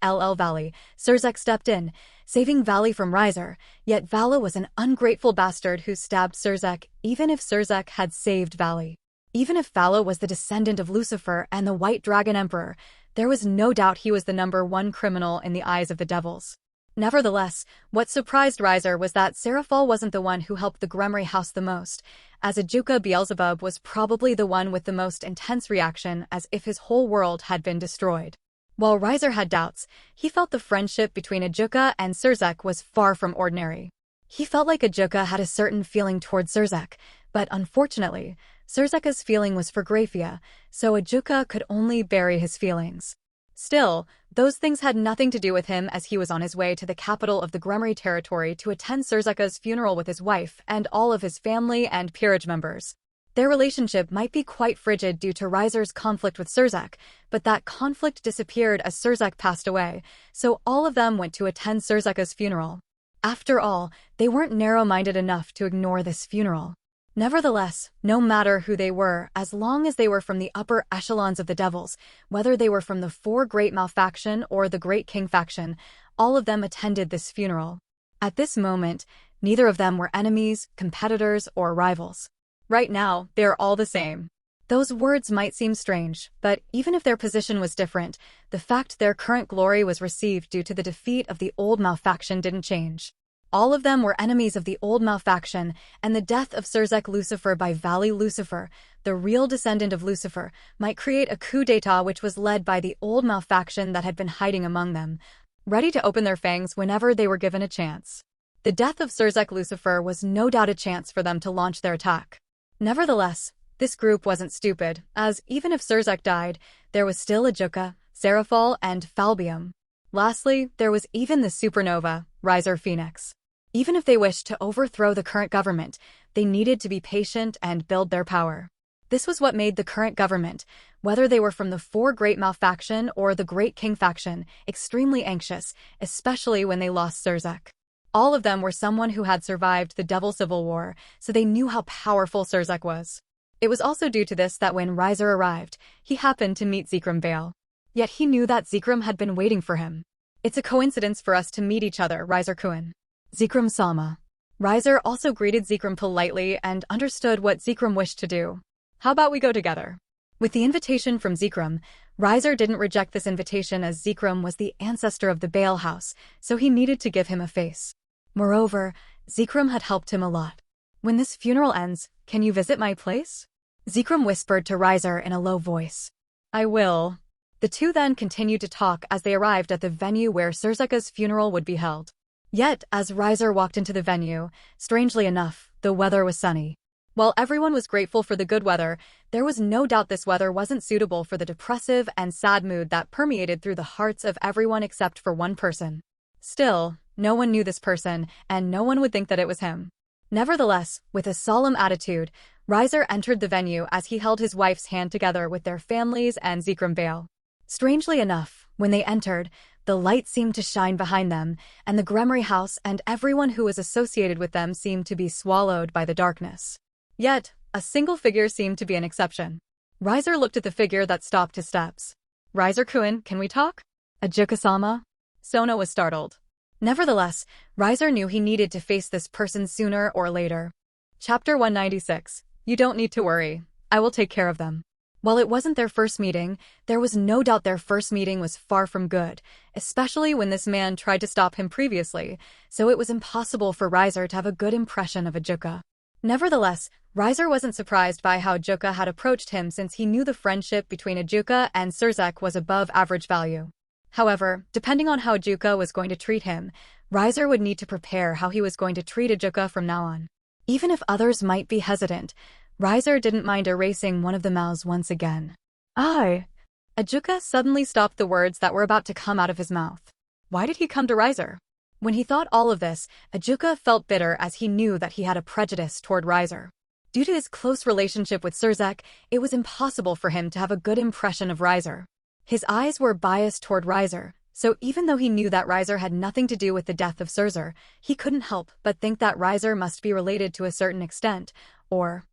*LL Valley, Surzek stepped in, saving Valley from Riser, yet Valley was an ungrateful bastard who stabbed Surzek even if Surzek had saved Valley. Even if Valley was the descendant of Lucifer and the White Dragon Emperor, there was no doubt he was the #1 criminal in the eyes of the devils. Nevertheless, what surprised Riser was that Seraphol wasn't the one who helped the Gremory house the most, as Ajuka Beelzebub was probably the one with the most intense reaction as if his whole world had been destroyed. While Riser had doubts, he felt the friendship between Ajuka and Surzek was far from ordinary. He felt like Ajuka had a certain feeling toward Surzek, but unfortunately, Surzek's feeling was for Graphia, so Ajuka could only bury his feelings. Still, those things had nothing to do with him as he was on his way to the capital of the Gremory territory to attend Surzek's funeral with his wife and all of his family and peerage members. Their relationship might be quite frigid due to Riser's conflict with Surzek, but that conflict disappeared as Surzek passed away, so all of them went to attend Surzek's funeral. After all, they weren't narrow-minded enough to ignore this funeral. Nevertheless, no matter who they were, as long as they were from the upper echelons of the devils, whether they were from the Four Great Malfaction or the Great King faction, all of them attended this funeral. At this moment, neither of them were enemies, competitors, or rivals. Right now, they're all the same. Those words might seem strange, but even if their position was different, the fact their current glory was received due to the defeat of the old Malfaction didn't change. All of them were enemies of the old Malfaction, and the death of Surzek Lucifer by Valley Lucifer, the real descendant of Lucifer, might create a coup d'etat which was led by the old Malfaction that had been hiding among them, ready to open their fangs whenever they were given a chance. The death of Surzek Lucifer was no doubt a chance for them to launch their attack. Nevertheless, this group wasn't stupid, as even if Surzek died, there was still Ajuka, Seraphol, and Falbium. Lastly, there was even the supernova, Riser Phenex. Even if they wished to overthrow the current government, they needed to be patient and build their power. This was what made the current government, whether they were from the Four Great Malfaction or the Great King faction, extremely anxious, especially when they lost Surzek. All of them were someone who had survived the Devil Civil War, so they knew how powerful Surzek was. It was also due to this that when Riser arrived, he happened to meet Zekrom Vale. Yet he knew that Zekrom had been waiting for him. It's a coincidence for us to meet each other, Riser Kuan. Zekrom Sama. Riser also greeted Zekrom politely and understood what Zekrom wished to do. How about we go together? With the invitation from Zekrom, Riser didn't reject this invitation as Zekrom was the ancestor of the Bale House, so he needed to give him a face. Moreover, Zekrom had helped him a lot. When this funeral ends, can you visit my place? Zekrom whispered to Riser in a low voice. I will. The two then continued to talk as they arrived at the venue where Surzek's funeral would be held. Yet, as Riser walked into the venue, strangely enough, the weather was sunny. While everyone was grateful for the good weather, there was no doubt this weather wasn't suitable for the depressive and sad mood that permeated through the hearts of everyone except for one person. Still, no one knew this person, and no one would think that it was him. Nevertheless, with a solemn attitude, Riser entered the venue as he held his wife's hand together with their families and Zekrom Vale. Strangely enough, when they entered, the light seemed to shine behind them, and the Gremory house and everyone who was associated with them seemed to be swallowed by the darkness. Yet, a single figure seemed to be an exception. Riser looked at the figure that stopped his steps. Riser Kuan, can we talk? Ajuka-sama? Sona was startled. Nevertheless, Riser knew he needed to face this person sooner or later. Chapter 196. You don't need to worry. I will take care of them. While it wasn't their first meeting, there was no doubt their first meeting was far from good, especially when this man tried to stop him previously, so it was impossible for Riser to have a good impression of Ajuka. Nevertheless, Riser wasn't surprised by how Ajuka had approached him since he knew the friendship between Ajuka and Surzek was above average value. However, depending on how Ajuka was going to treat him, Riser would need to prepare how he was going to treat Ajuka from now on. Even if others might be hesitant, Riser didn't mind erasing one of the mouths once again. Ajuka suddenly stopped the words that were about to come out of his mouth. Why did he come to Riser? When he thought all of this, Ajuka felt bitter as he knew that he had a prejudice toward Riser. Due to his close relationship with Surzek, it was impossible for him to have a good impression of Riser. His eyes were biased toward Riser, so even though he knew that Riser had nothing to do with the death of Surzer, he couldn't help but think that Riser must be related to a certain extent, or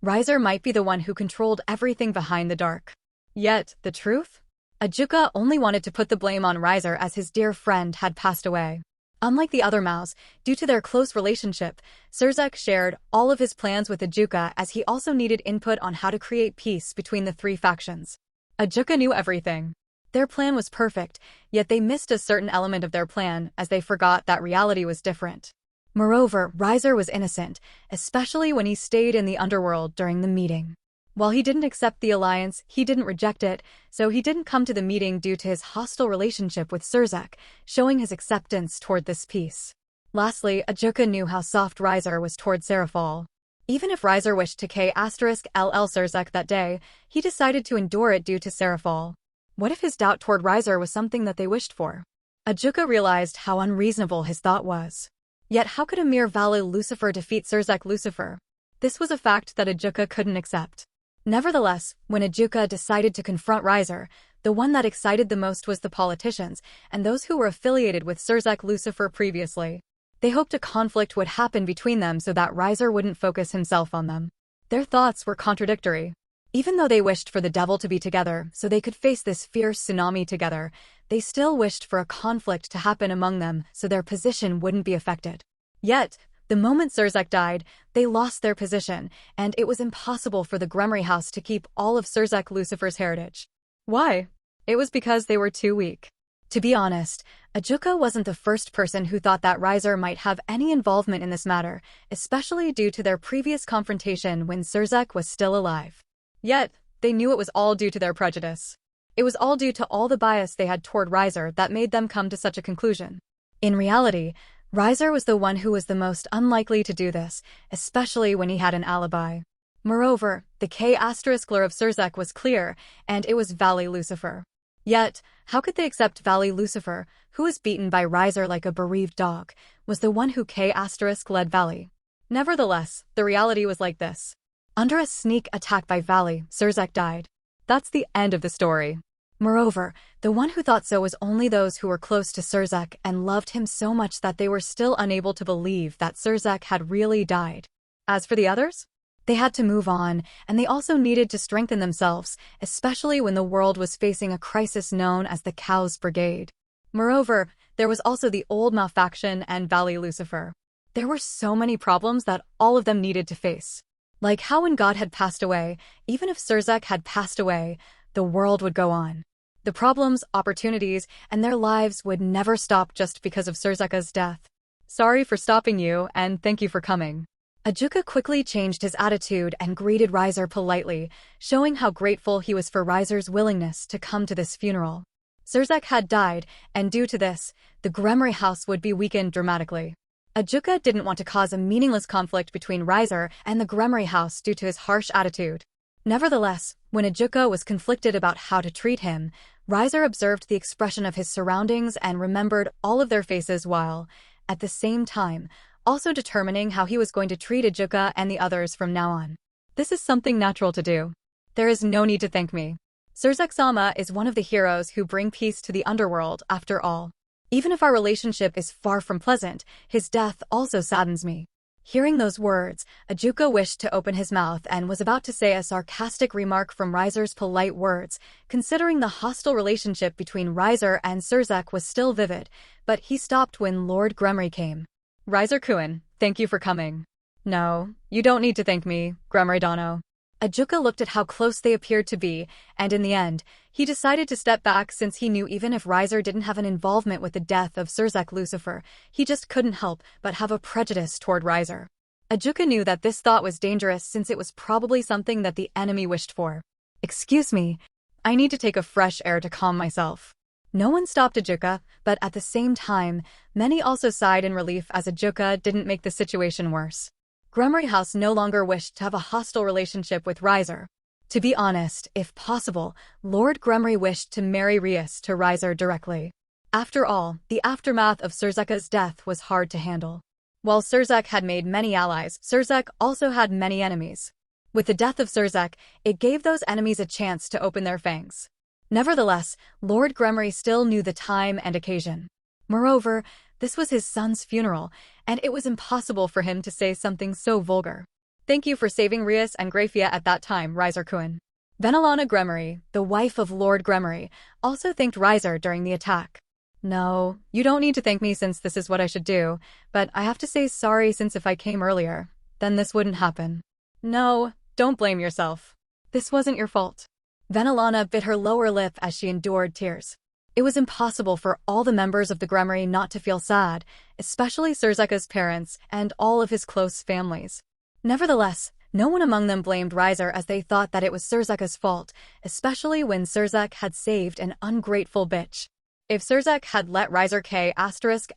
Riser might be the one who controlled everything behind the dark. Yet, the truth? Ajuka only wanted to put the blame on Riser as his dear friend had passed away. Unlike the other Maus, due to their close relationship, Surzek shared all of his plans with Ajuka as he also needed input on how to create peace between the three factions. Ajuka knew everything. Their plan was perfect, yet they missed a certain element of their plan as they forgot that reality was different. Moreover, Riser was innocent, especially when he stayed in the Underworld during the meeting. While he didn't accept the alliance, he didn't reject it, so he didn't come to the meeting due to his hostile relationship with Surzek, showing his acceptance toward this peace. Lastly, Ajuka knew how soft Riser was toward Serafal. Even if Riser wished to K'LL Surzek that day, he decided to endure it due to Serafal. What if his doubt toward Riser was something that they wished for? Ajuka realized how unreasonable his thought was. Yet how could a mere Valu Lucifer defeat Surzek Lucifer? This was a fact that Ajuka couldn't accept. Nevertheless, when Ajuka decided to confront Riser, the one that excited the most was the politicians and those who were affiliated with Surzek Lucifer previously. They hoped a conflict would happen between them so that Riser wouldn't focus himself on them. Their thoughts were contradictory. Even though they wished for the devil to be together so they could face this fierce tsunami together, they still wished for a conflict to happen among them so their position wouldn't be affected. Yet, the moment Surzek died, they lost their position, and it was impossible for the Gremory house to keep all of Surzek Lucifer's heritage. Why? It was because they were too weak. To be honest, Ajuka wasn't the first person who thought that Riser might have any involvement in this matter, especially due to their previous confrontation when Surzek was still alive. Yet, they knew it was all due to their prejudice. It was all due to all the bias they had toward Riser that made them come to such a conclusion. In reality, Riser was the one who was the most unlikely to do this, especially when he had an alibi. Moreover, the K** of Surzek was clear, and it was Valley Lucifer. Yet, how could they accept Valley Lucifer, who was beaten by Riser like a bereaved dog, was the one who K** led Valley? Nevertheless, the reality was like this. Under a sneak attack by Valley, Surzek died. That's the end of the story. Moreover, the one who thought so was only those who were close to Surzek and loved him so much that they were still unable to believe that Surzek had really died. As for the others, they had to move on, and they also needed to strengthen themselves, especially when the world was facing a crisis known as the Cows Brigade. Moreover, there was also the old Mau faction and Valley Lucifer. There were so many problems that all of them needed to face. Like how when God had passed away, even if Surzek had passed away, the world would go on. The problems, opportunities, and their lives would never stop just because of Surzeka's death. Sorry for stopping you, and thank you for coming. Ajuka quickly changed his attitude and greeted Riser politely, showing how grateful he was for Riser's willingness to come to this funeral. Surzek had died, and due to this, the Gremory house would be weakened dramatically. Ajuka didn't want to cause a meaningless conflict between Riser and the Gremory house due to his harsh attitude. Nevertheless, when Ajuka was conflicted about how to treat him, Riser observed the expression of his surroundings and remembered all of their faces while, at the same time, also determining how he was going to treat Ajuka and the others from now on. This is something natural to do. There is no need to thank me. Surzek-sama is one of the heroes who bring peace to the Underworld, after all. Even if our relationship is far from pleasant, his death also saddens me. Hearing those words, Ajuka wished to open his mouth and was about to say a sarcastic remark from Riser's polite words, considering the hostile relationship between Riser and Surzek was still vivid, but he stopped when Lord Gremory came. Riser-kun, thank you for coming. No, you don't need to thank me, Gremory Dono. Ajuka looked at how close they appeared to be, and in the end, he decided to step back since he knew even if Riser didn't have an involvement with the death of Surzek Lucifer, he just couldn't help but have a prejudice toward Riser. Ajuka knew that this thought was dangerous since it was probably something that the enemy wished for. Excuse me, I need to take a fresh air to calm myself. No one stopped Ajuka, but at the same time, many also sighed in relief as Ajuka didn't make the situation worse. Gremory House no longer wished to have a hostile relationship with Riser. To be honest, if possible, Lord Gremory wished to marry Rias to Riser directly. After all, the aftermath of Surzeka's death was hard to handle. While Surzek had made many allies, Surzek also had many enemies. With the death of Surzek, it gave those enemies a chance to open their fangs. Nevertheless, Lord Gremory still knew the time and occasion. Moreover, this was his son's funeral, and it was impossible for him to say something so vulgar. Thank you for saving Rias and Grafia at that time, Riser Kuin. Venelana Gremory, the wife of Lord Gremory, also thanked Riser during the attack. No, you don't need to thank me since this is what I should do, but I have to say sorry since if I came earlier, then this wouldn't happen. No, don't blame yourself. This wasn't your fault. Venelana bit her lower lip as she endured tears. It was impossible for all the members of the Gremory not to feel sad, especially Surzeka's parents and all of his close families. Nevertheless, no one among them blamed Riser as they thought that it was Surzeka's fault, especially when Surzek had saved an ungrateful bitch. If Surzek had let Riser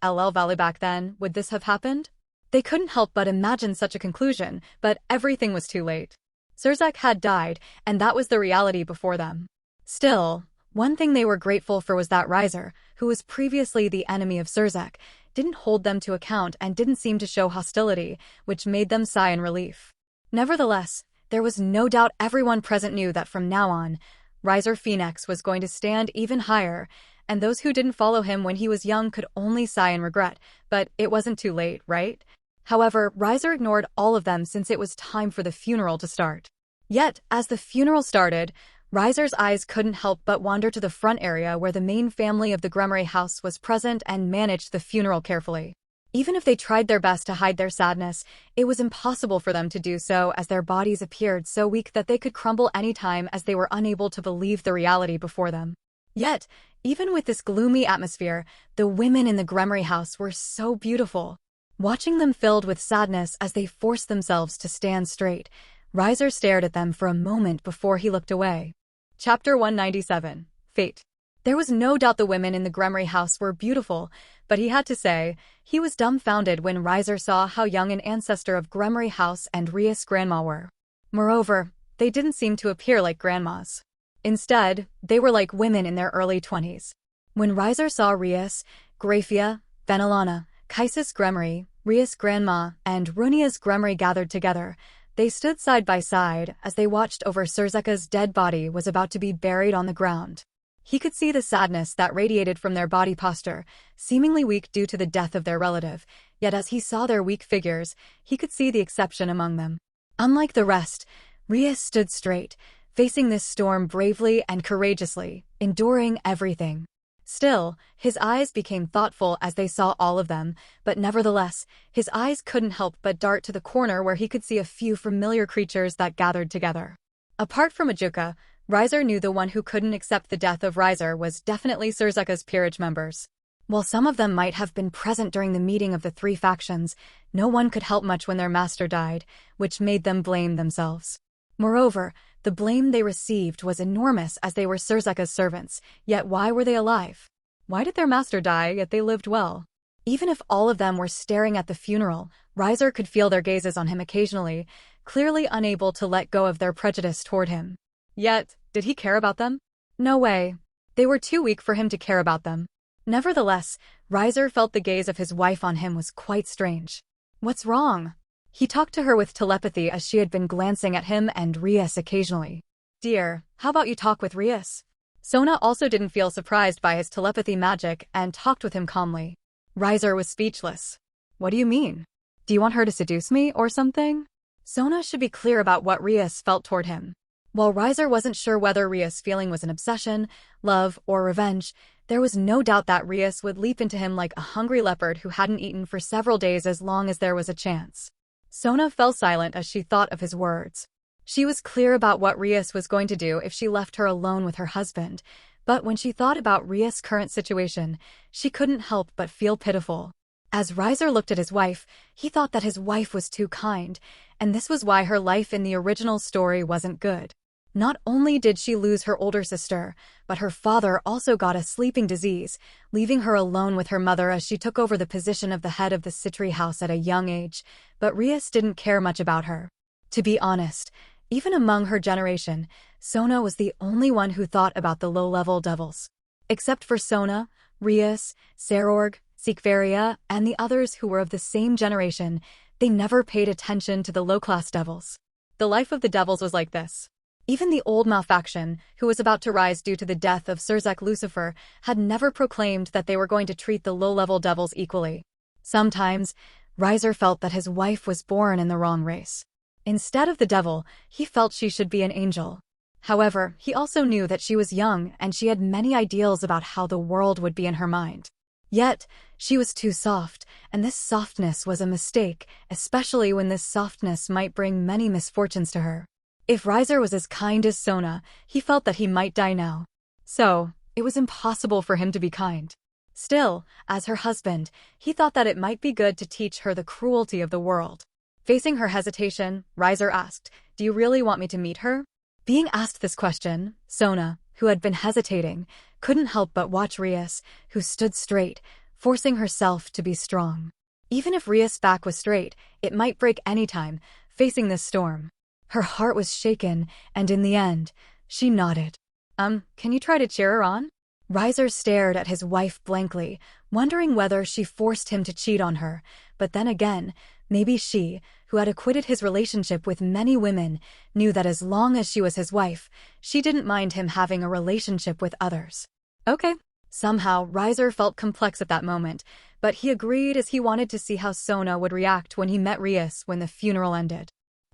*LL Valley back then, would this have happened? They couldn't help but imagine such a conclusion, but everything was too late. Surzek had died, and that was the reality before them. Still, one thing they were grateful for was that Riser, who was previously the enemy of Surzek, didn't hold them to account and didn't seem to show hostility, which made them sigh in relief. Nevertheless, there was no doubt everyone present knew that from now on, Riser Phenex was going to stand even higher, and those who didn't follow him when he was young could only sigh in regret, but it wasn't too late, right? However, Riser ignored all of them since it was time for the funeral to start. Yet, as the funeral started, Riser's eyes couldn't help but wander to the front area where the main family of the Gremory house was present and managed the funeral carefully. Even if they tried their best to hide their sadness, it was impossible for them to do so as their bodies appeared so weak that they could crumble any time as they were unable to believe the reality before them. Yet, even with this gloomy atmosphere, the women in the Gremory house were so beautiful. Watching them filled with sadness as they forced themselves to stand straight, Riser stared at them for a moment before he looked away. Chapter 197. Fate. There was no doubt the women in the Gremory house were beautiful, but he had to say, he was dumbfounded when Riser saw how young an ancestor of Gremory house and Rias grandma were. Moreover, they didn't seem to appear like grandmas. Instead, they were like women in their early 20s. When Riser saw Rias, Grafia, Venelana, Rias Gremory, Rias grandma, and Runia's Gremory gathered together, they stood side by side as they watched over Surzeka's dead body was about to be buried on the ground. He could see the sadness that radiated from their body posture, seemingly weak due to the death of their relative, yet as he saw their weak figures, he could see the exception among them. Unlike the rest, Rias stood straight, facing this storm bravely and courageously, enduring everything. Still, his eyes became thoughtful as they saw all of them, but nevertheless, his eyes couldn't help but dart to the corner where he could see a few familiar creatures that gathered together. Apart from Ajuka, Riser knew the one who couldn't accept the death of Riser was definitely Surzeka's peerage members. While some of them might have been present during the meeting of the three factions, no one could help much when their master died, which made them blame themselves. Moreover, the blame they received was enormous as they were Surzeka's servants, yet why were they alive? Why did their master die yet they lived well? Even if all of them were staring at the funeral, Riser could feel their gazes on him occasionally, clearly unable to let go of their prejudice toward him. Yet, did he care about them? No way. They were too weak for him to care about them. Nevertheless, Riser felt the gaze of his wife on him was quite strange. What's wrong? He talked to her with telepathy as she had been glancing at him and Rias occasionally. Dear, how about you talk with Rias? Sona also didn't feel surprised by his telepathy magic and talked with him calmly. Riser was speechless. What do you mean? Do you want her to seduce me or something? Sona should be clear about what Rias felt toward him. While Riser wasn't sure whether Rias' feeling was an obsession, love, or revenge, there was no doubt that Rias would leap into him like a hungry leopard who hadn't eaten for several days as long as there was a chance. Sona fell silent as she thought of his words. She was clear about what Rias was going to do if she left her alone with her husband, but when she thought about Rias' current situation, she couldn't help but feel pitiful. As Riser looked at his wife, he thought that his wife was too kind, and this was why her life in the original story wasn't good. Not only did she lose her older sister, but her father also got a sleeping disease, leaving her alone with her mother as she took over the position of the head of the Citri house at a young age, but Rias didn't care much about her. To be honest, even among her generation, Sona was the only one who thought about the low-level devils. Except for Sona, Rias, Sarorg, Sikvaria, and the others who were of the same generation, they never paid attention to the low-class devils. The life of the devils was like this. Even the old Malfaction, who was about to rise due to the death of Sirzek Lucifer, had never proclaimed that they were going to treat the low-level devils equally. Sometimes, Riser felt that his wife was born in the wrong race. Instead of the devil, he felt she should be an angel. However, he also knew that she was young and she had many ideals about how the world would be in her mind. Yet, she was too soft, and this softness was a mistake, especially when this softness might bring many misfortunes to her. If Riser was as kind as Sona, he felt that he might die now. So, it was impossible for him to be kind. Still, as her husband, he thought that it might be good to teach her the cruelty of the world. Facing her hesitation, Riser asked, "Do you really want me to meet her?" Being asked this question, Sona, who had been hesitating, couldn't help but watch Rias, who stood straight, forcing herself to be strong. Even if Rias' back was straight, it might break any time, facing this storm. Her heart was shaken, and in the end, she nodded. Can you try to cheer her on?" Riser stared at his wife blankly, wondering whether she forced him to cheat on her, but then again, maybe she, who had acquitted his relationship with many women, knew that as long as she was his wife, she didn't mind him having a relationship with others. Okay. Somehow, Riser felt complex at that moment, but he agreed as he wanted to see how Sona would react when he met Rias when the funeral ended.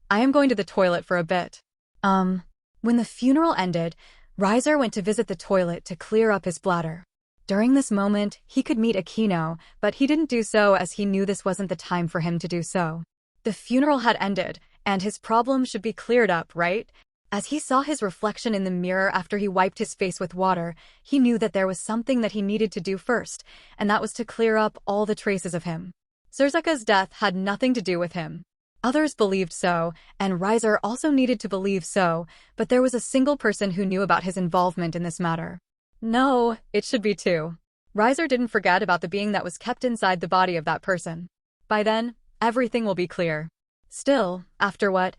"I am going to the toilet for a bit." When the funeral ended, Riser went to visit the toilet to clear up his bladder. During this moment, he could meet Aquino, but he didn't do so as he knew this wasn't the time for him to do so. The funeral had ended, and his problem should be cleared up, right? As he saw his reflection in the mirror after he wiped his face with water, he knew that there was something that he needed to do first, and that was to clear up all the traces of him. Sirzeka's death had nothing to do with him. Others believed so, and Riser also needed to believe so, but there was a single person who knew about his involvement in this matter. No, it should be two. Riser didn't forget about the being that was kept inside the body of that person. By then, everything will be clear. Still, after what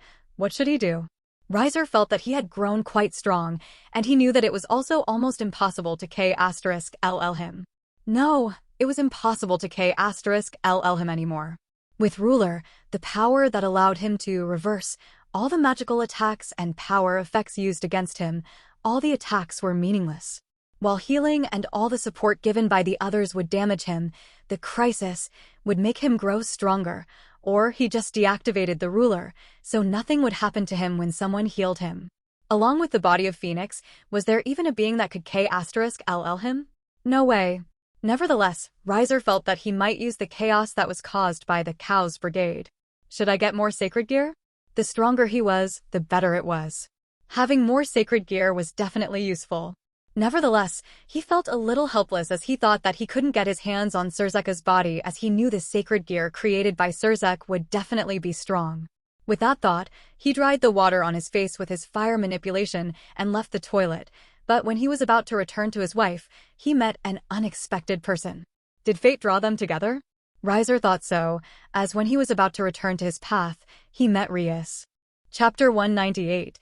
should he do? Riser felt that he had grown quite strong, and he knew that it was also almost impossible to K*LL him. No, it was impossible to K*LL him anymore. With Ruler, the power that allowed him to reverse all the magical attacks and power effects used against him, all the attacks were meaningless. While healing and all the support given by the others would damage him, the crisis would make him grow stronger, or he just deactivated the Ruler, so nothing would happen to him when someone healed him. Along with the body of Phenex, was there even a being that could K*LL him? No way. Nevertheless, Riser felt that he might use the chaos that was caused by the Cow's Brigade. Should I get more sacred gear? The stronger he was, the better it was. Having more sacred gear was definitely useful. Nevertheless, he felt a little helpless as he thought that he couldn't get his hands on Sirzeka's body as he knew the sacred gear created by Sirzek would definitely be strong. With that thought, he dried the water on his face with his fire manipulation and left the toilet, but when he was about to return to his wife, he met an unexpected person. Did fate draw them together? Riser thought so, as when he was about to return to his path, he met Rias. Chapter 198.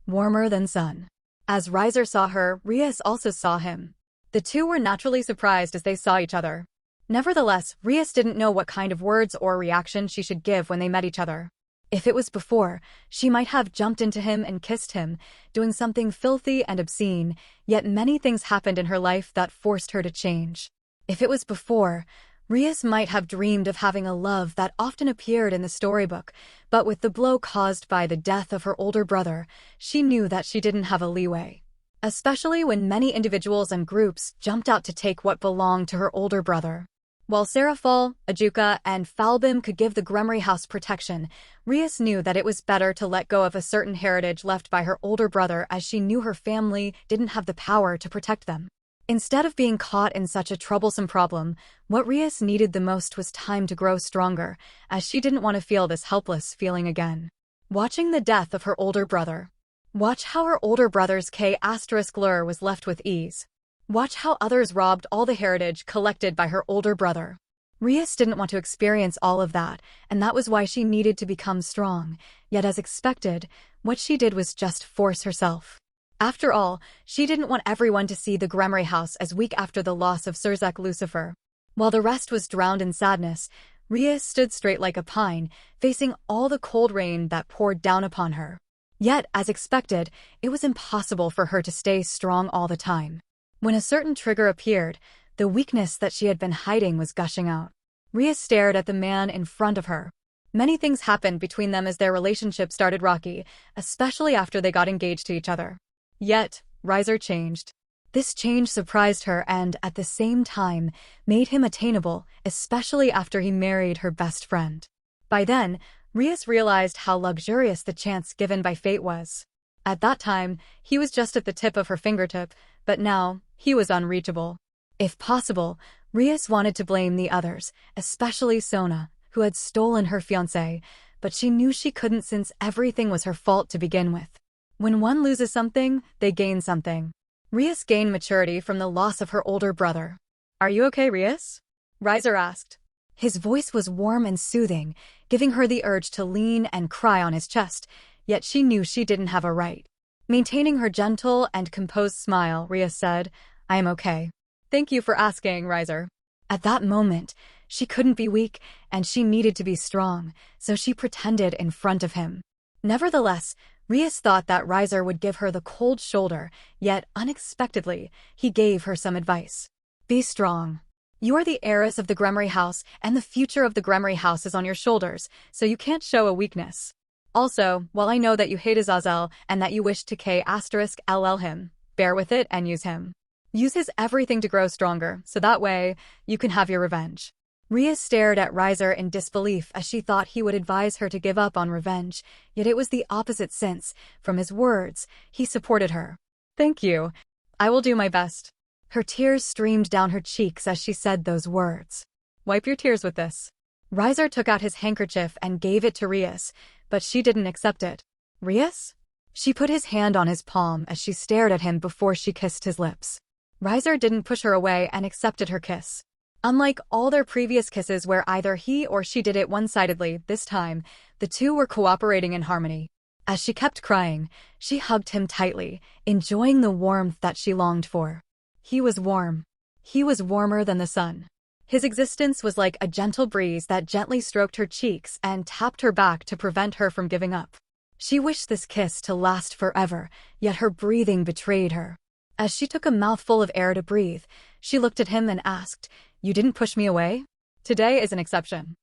Warmer Than Sun. As Riser saw her, Rias also saw him. The two were naturally surprised as they saw each other. Nevertheless, Rias didn't know what kind of words or reaction she should give when they met each other. If it was before, she might have jumped into him and kissed him, doing something filthy and obscene, yet many things happened in her life that forced her to change. If it was before, Rias might have dreamed of having a love that often appeared in the storybook, but with the blow caused by the death of her older brother, she knew that she didn't have a leeway. Especially when many individuals and groups jumped out to take what belonged to her older brother. While Serafal, Ajuka, and Falbim could give the Gremory house protection, Rias knew that it was better to let go of a certain heritage left by her older brother as she knew her family didn't have the power to protect them. Instead of being caught in such a troublesome problem, what Rias needed the most was time to grow stronger, as she didn't want to feel this helpless feeling again. Watching the death of her older brother, Watch how her older brother's K*lure was left with ease. Watch how others robbed all the heritage collected by her older brother. Rias didn't want to experience all of that, and that was why she needed to become strong. Yet as expected, what she did was just force herself. After all, she didn't want everyone to see the Gremory house as weak after the loss of Sirzek Lucifer. While the rest was drowned in sadness, Rias stood straight like a pine, facing all the cold rain that poured down upon her. Yet, as expected, it was impossible for her to stay strong all the time. When a certain trigger appeared, the weakness that she had been hiding was gushing out. Rias stared at the man in front of her. Many things happened between them as their relationship started rocky, especially after they got engaged to each other. Yet, Riser changed. This change surprised her and, at the same time, made him attainable, especially after he married her best friend. By then, Rias realized how luxurious the chance given by fate was. At that time, he was just at the tip of her fingertip, but now, he was unreachable. If possible, Rias wanted to blame the others, especially Sona, who had stolen her fiancé, but she knew she couldn't since everything was her fault to begin with. When one loses something, they gain something. Rias gained maturity from the loss of her older brother. "Are you okay, Rias?" Riser asked. His voice was warm and soothing, giving her the urge to lean and cry on his chest, yet she knew she didn't have a right. Maintaining her gentle and composed smile, Rias said, "I am okay. Thank you for asking, Riser." At that moment, she couldn't be weak, and she needed to be strong, so she pretended in front of him. Nevertheless, Rias thought that Riser would give her the cold shoulder, yet unexpectedly, he gave her some advice. "Be strong. You are the heiress of the Gremory house, and the future of the Gremory house is on your shoulders, so you can't show a weakness. Also, while I know that you hate Azazel and that you wish to K*ll him, bear with it and use him. Use his everything to grow stronger, so that way, you can have your revenge." Rias stared at Riser in disbelief as she thought he would advise her to give up on revenge, yet it was the opposite since, from his words, he supported her. "Thank you. I will do my best." Her tears streamed down her cheeks as she said those words. "Wipe your tears with this." Riser took out his handkerchief and gave it to Rias, but she didn't accept it. "Rias?" She put his hand on his palm as she stared at him before she kissed his lips. Riser didn't push her away and accepted her kiss. Unlike all their previous kisses where either he or she did it one-sidedly, this time, the two were cooperating in harmony. As she kept crying, she hugged him tightly, enjoying the warmth that she longed for. He was warm. He was warmer than the sun. His existence was like a gentle breeze that gently stroked her cheeks and tapped her back to prevent her from giving up. She wished this kiss to last forever, yet her breathing betrayed her. As she took a mouthful of air to breathe, she looked at him and asked, "You didn't push me away? Today is an exception."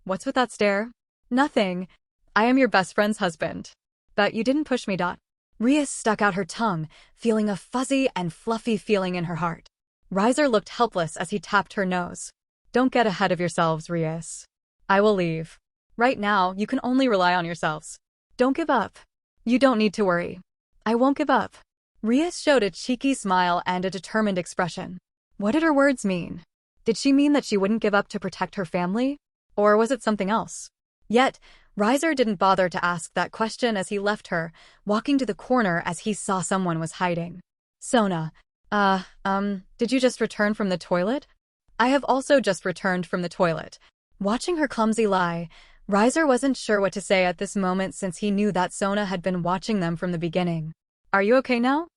What's with that stare?" "Nothing. I am your best friend's husband. But you didn't push me. Rias stuck out her tongue, feeling a fuzzy and fluffy feeling in her heart. Riser looked helpless as he tapped her nose. "Don't get ahead of yourselves, Rias. I will leave. Right now, you can only rely on yourselves. Don't give up. You don't need to worry. I won't give up." Rias showed a cheeky smile and a determined expression. What did her words mean? Did she mean that she wouldn't give up to protect her family? Or was it something else? Yet, Riser didn't bother to ask that question as he left her, walking to the corner as he saw someone was hiding. "Sona, did you just return from the toilet?" "I have also just returned from the toilet." Watching her clumsy lie, Riser wasn't sure what to say at this moment since he knew that Sona had been watching them from the beginning. "Are you okay now?"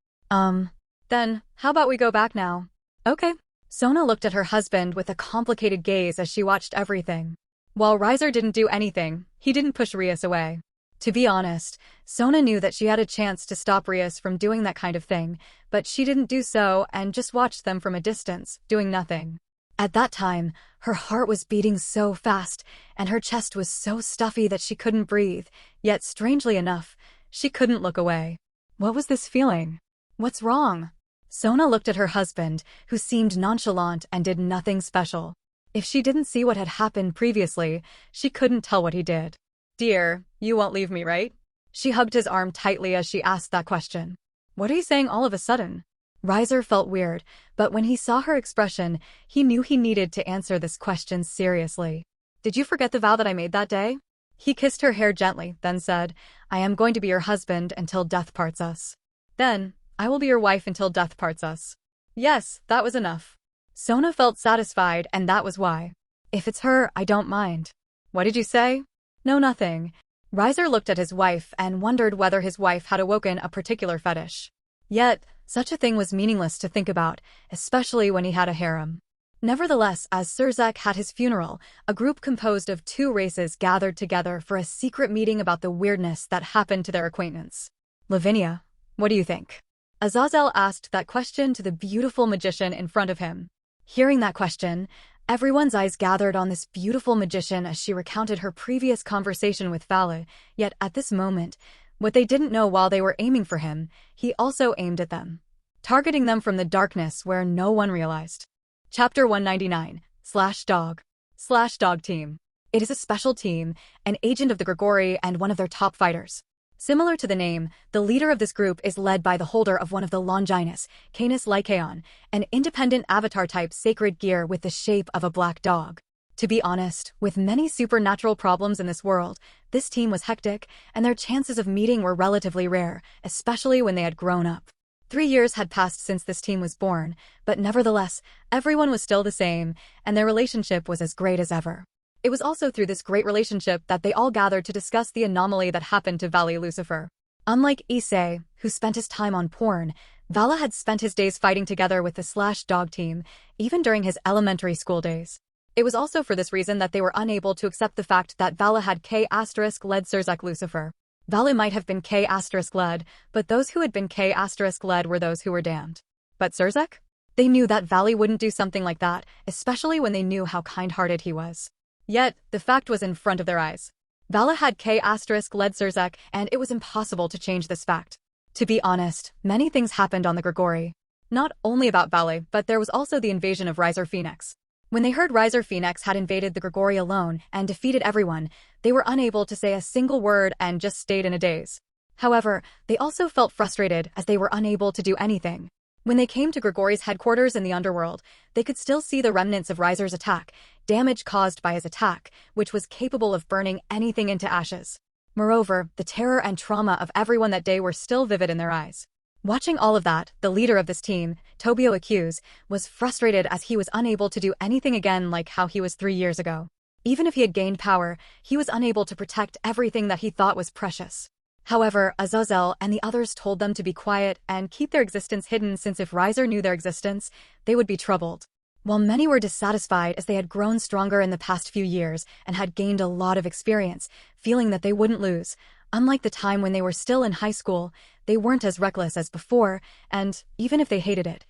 Then, how about we go back now?" "Okay." Sona looked at her husband with a complicated gaze as she watched everything. While Riser didn't do anything, he didn't push Rias away. To be honest, Sona knew that she had a chance to stop Rias from doing that kind of thing, but she didn't do so and just watched them from a distance, doing nothing. At that time, her heart was beating so fast, and her chest was so stuffy that she couldn't breathe, yet strangely enough, she couldn't look away. What was this feeling? What's wrong? Sona looked at her husband, who seemed nonchalant and did nothing special. If she didn't see what had happened previously, she couldn't tell what he did. "Dear, you won't leave me, right?" She hugged his arm tightly as she asked that question. What are you saying all of a sudden? Riser felt weird, but when he saw her expression, he knew he needed to answer this question seriously. "Did you forget the vow that I made that day?" He kissed her hair gently, then said, I am going to be your husband until death parts us. Then, I will be your wife until death parts us. Yes, that was enough. Sona felt satisfied, and that was why. If it's her, I don't mind. What did you say? No, nothing. Riser looked at his wife and wondered whether his wife had awoken a particular fetish. Yet, such a thing was meaningless to think about, especially when he had a harem. Nevertheless, as Surzek had his funeral, a group composed of 2 races gathered together for a secret meeting about the weirdness that happened to their acquaintance. Lavinia, what do you think? Azazel asked that question to the beautiful magician in front of him. Hearing that question, everyone's eyes gathered on this beautiful magician as she recounted her previous conversation with Vale, yet at this moment, what they didn't know while they were aiming for him, he also aimed at them, targeting them from the darkness where no one realized. Chapter 199, /Dog Team. It is a special team, an agent of the Gremory and one of their top fighters. Similar to the name, the leader of this group is led by the holder of one of the Longinus, Canis Lycaon, an independent avatar-type sacred gear with the shape of a black dog. To be honest, with many supernatural problems in this world, this team was hectic, and their chances of meeting were relatively rare, especially when they had grown up. 3 years had passed since this team was born, but nevertheless, everyone was still the same, and their relationship was as great as ever. It was also through this great relationship that they all gathered to discuss the anomaly that happened to Vale Lucifer. Unlike Issei, who spent his time on porn, Vala had spent his days fighting together with the Dog Team, even during his elementary school days. It was also for this reason that they were unable to accept the fact that Vala had K*led Surzek Lucifer. Vala might have been K*led, but those who had been K*led were those who were damned. But Surzek? They knew that Vala wouldn't do something like that, especially when they knew how kind-hearted he was. Yet, the fact was in front of their eyes. Vala had K*led Surzek, and it was impossible to change this fact. To be honest, many things happened on the Gremory. Not only about Vala, but there was also the invasion of Riser Phenex. When they heard Riser Phenex had invaded the Gremory alone and defeated everyone, they were unable to say a single word and just stayed in a daze. However, they also felt frustrated as they were unable to do anything. When they came to Gremory's headquarters in the Underworld, they could still see the remnants of Riser's attack, damage caused by his attack, which was capable of burning anything into ashes. Moreover, the terror and trauma of everyone that day were still vivid in their eyes. Watching all of that, the leader of this team, Tobio Accuse, was frustrated as he was unable to do anything again like how he was 3 years ago. Even if he had gained power, he was unable to protect everything that he thought was precious. However, Azazel and the others told them to be quiet and keep their existence hidden, since if Riser knew their existence, they would be troubled. While many were dissatisfied as they had grown stronger in the past few years and had gained a lot of experience, feeling that they wouldn't lose, unlike the time when they were still in high school, they weren't as reckless as before, and even if they hated it.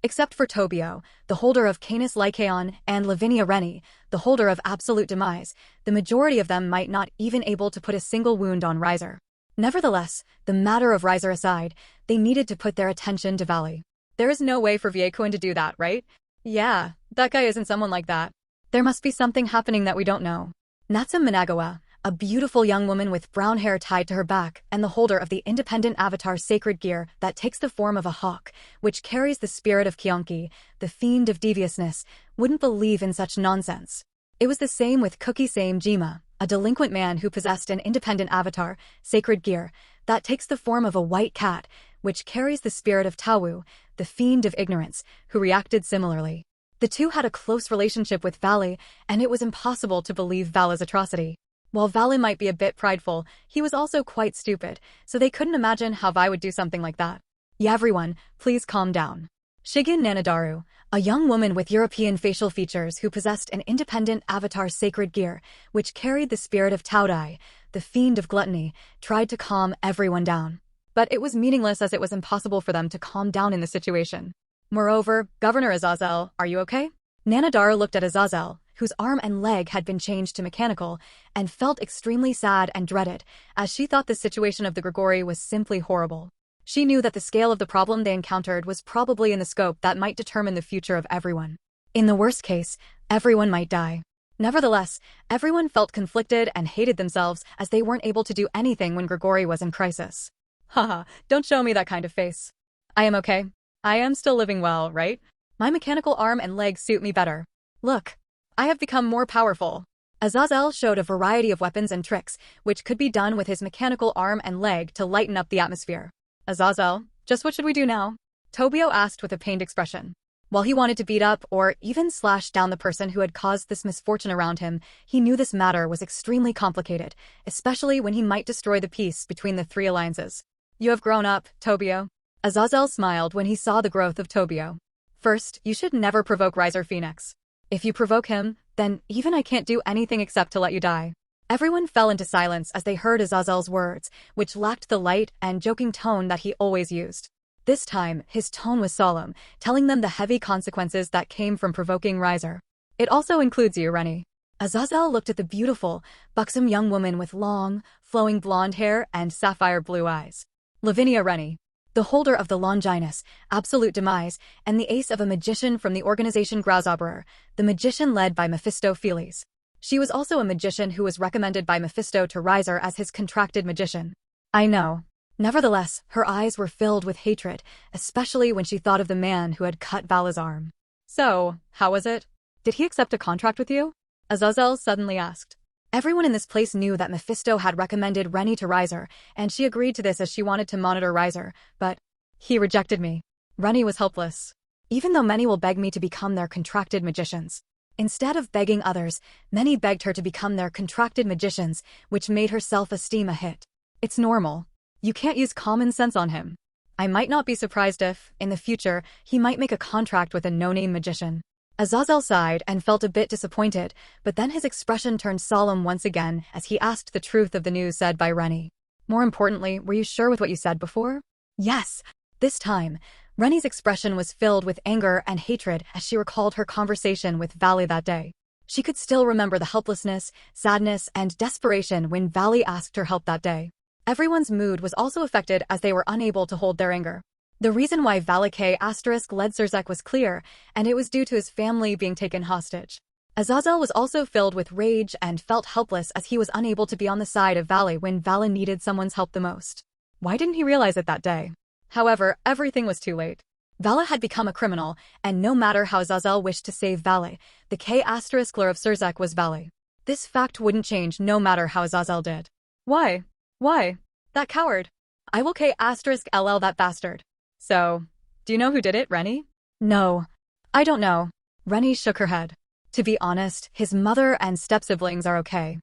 Except for Tobio, the holder of Canis Lycaon, and Lavinia Rennie, the holder of Absolute Demise, the majority of them might not even able to put a single wound on Riser. Nevertheless, the matter of Riser aside, they needed to put their attention to Valley. There is no way for Viekuin to do that, right? Yeah, that guy isn't someone like that. There must be something happening that we don't know. Natsum Managawa, a beautiful young woman with brown hair tied to her back and the holder of the independent avatar sacred gear that takes the form of a hawk, which carries the spirit of Kionki, the fiend of deviousness, wouldn't believe in such nonsense. It was the same with Cookie-same Jima, a delinquent man who possessed an independent avatar, sacred gear, that takes the form of a white cat, which carries the spirit of Tawu, the fiend of ignorance, who reacted similarly. The two had a close relationship with Valley, and it was impossible to believe Vala's atrocity. While Valley might be a bit prideful, he was also quite stupid, so they couldn't imagine how Vi would do something like that. Yeah, everyone, please calm down. Shigen Nanadaru, a young woman with European facial features who possessed an independent avatar sacred gear, which carried the spirit of Taudai, the fiend of gluttony, tried to calm everyone down. But it was meaningless, as it was impossible for them to calm down in the situation. Moreover, Governor Azazel, are you okay? Nanadaru looked at Azazel, whose arm and leg had been changed to mechanical, and felt extremely sad and dreaded, as she thought the situation of the Gremory was simply horrible. She knew that the scale of the problem they encountered was probably in the scope that might determine the future of everyone. In the worst case, everyone might die. Nevertheless, everyone felt conflicted and hated themselves as they weren't able to do anything when Gremory was in crisis. Haha, don't show me that kind of face. I am okay. I am still living well, right? My mechanical arm and leg suit me better. Look, I have become more powerful. Azazel showed a variety of weapons and tricks, which could be done with his mechanical arm and leg to lighten up the atmosphere. Azazel, just what should we do now? Tobio asked with a pained expression. While he wanted to beat up or even slash down the person who had caused this misfortune around him, he knew this matter was extremely complicated, especially when he might destroy the peace between the three alliances. You have grown up, Tobio. Azazel smiled when he saw the growth of Tobio. First, you should never provoke Riser Phenex. If you provoke him, then even I can't do anything except to let you die. Everyone fell into silence as they heard Azazel's words, which lacked the light and joking tone that he always used. This time, his tone was solemn, telling them the heavy consequences that came from provoking Riser. It also includes you, Rennie. Azazel looked at the beautiful, buxom young woman with long, flowing blonde hair and sapphire blue eyes. Lavinia Rennie, the holder of the Longinus, Absolute Demise, and the ace of a magician from the organization Grasshopper, the magician led by Mephistopheles. She was also a magician who was recommended by Mephisto to Riser as his contracted magician. I know. Nevertheless, her eyes were filled with hatred, especially when she thought of the man who had cut Vala's arm. So, how was it? Did he accept a contract with you? Azazel suddenly asked. Everyone in this place knew that Mephisto had recommended Rennie to Riser, and she agreed to this as she wanted to monitor Riser, but he rejected me. Rennie was helpless. Even though many will beg me to become their contracted magicians. Instead of begging others, many begged her to become their contracted magicians, which made her self-esteem a hit. It's normal. You can't use common sense on him. I might not be surprised if, in the future, he might make a contract with a no-name magician. Azazel sighed and felt a bit disappointed, but then his expression turned solemn once again as he asked the truth of the news said by Rennie. More importantly, were you sure with what you said before? Yes. This time, Rennie's expression was filled with anger and hatred as she recalled her conversation with Valley that day. She could still remember the helplessness, sadness, and desperation when Valley asked her help that day. Everyone's mood was also affected as they were unable to hold their anger. The reason why Valakay * led Surzek was clear, and it was due to his family being taken hostage. Azazel was also filled with rage and felt helpless as he was unable to be on the side of Valley when Vala needed someone's help the most. Why didn't he realize it that day? However, everything was too late. Vala had become a criminal, and no matter how Azazel wished to save Valley, the K** of Surzek was Valley. This fact wouldn't change no matter how Azazel did. Why? Why? That coward. I will K** LL that bastard. So, do you know who did it, Rennie? No. I don't know. Rennie shook her head. To be honest, his mother and step-siblings are okay.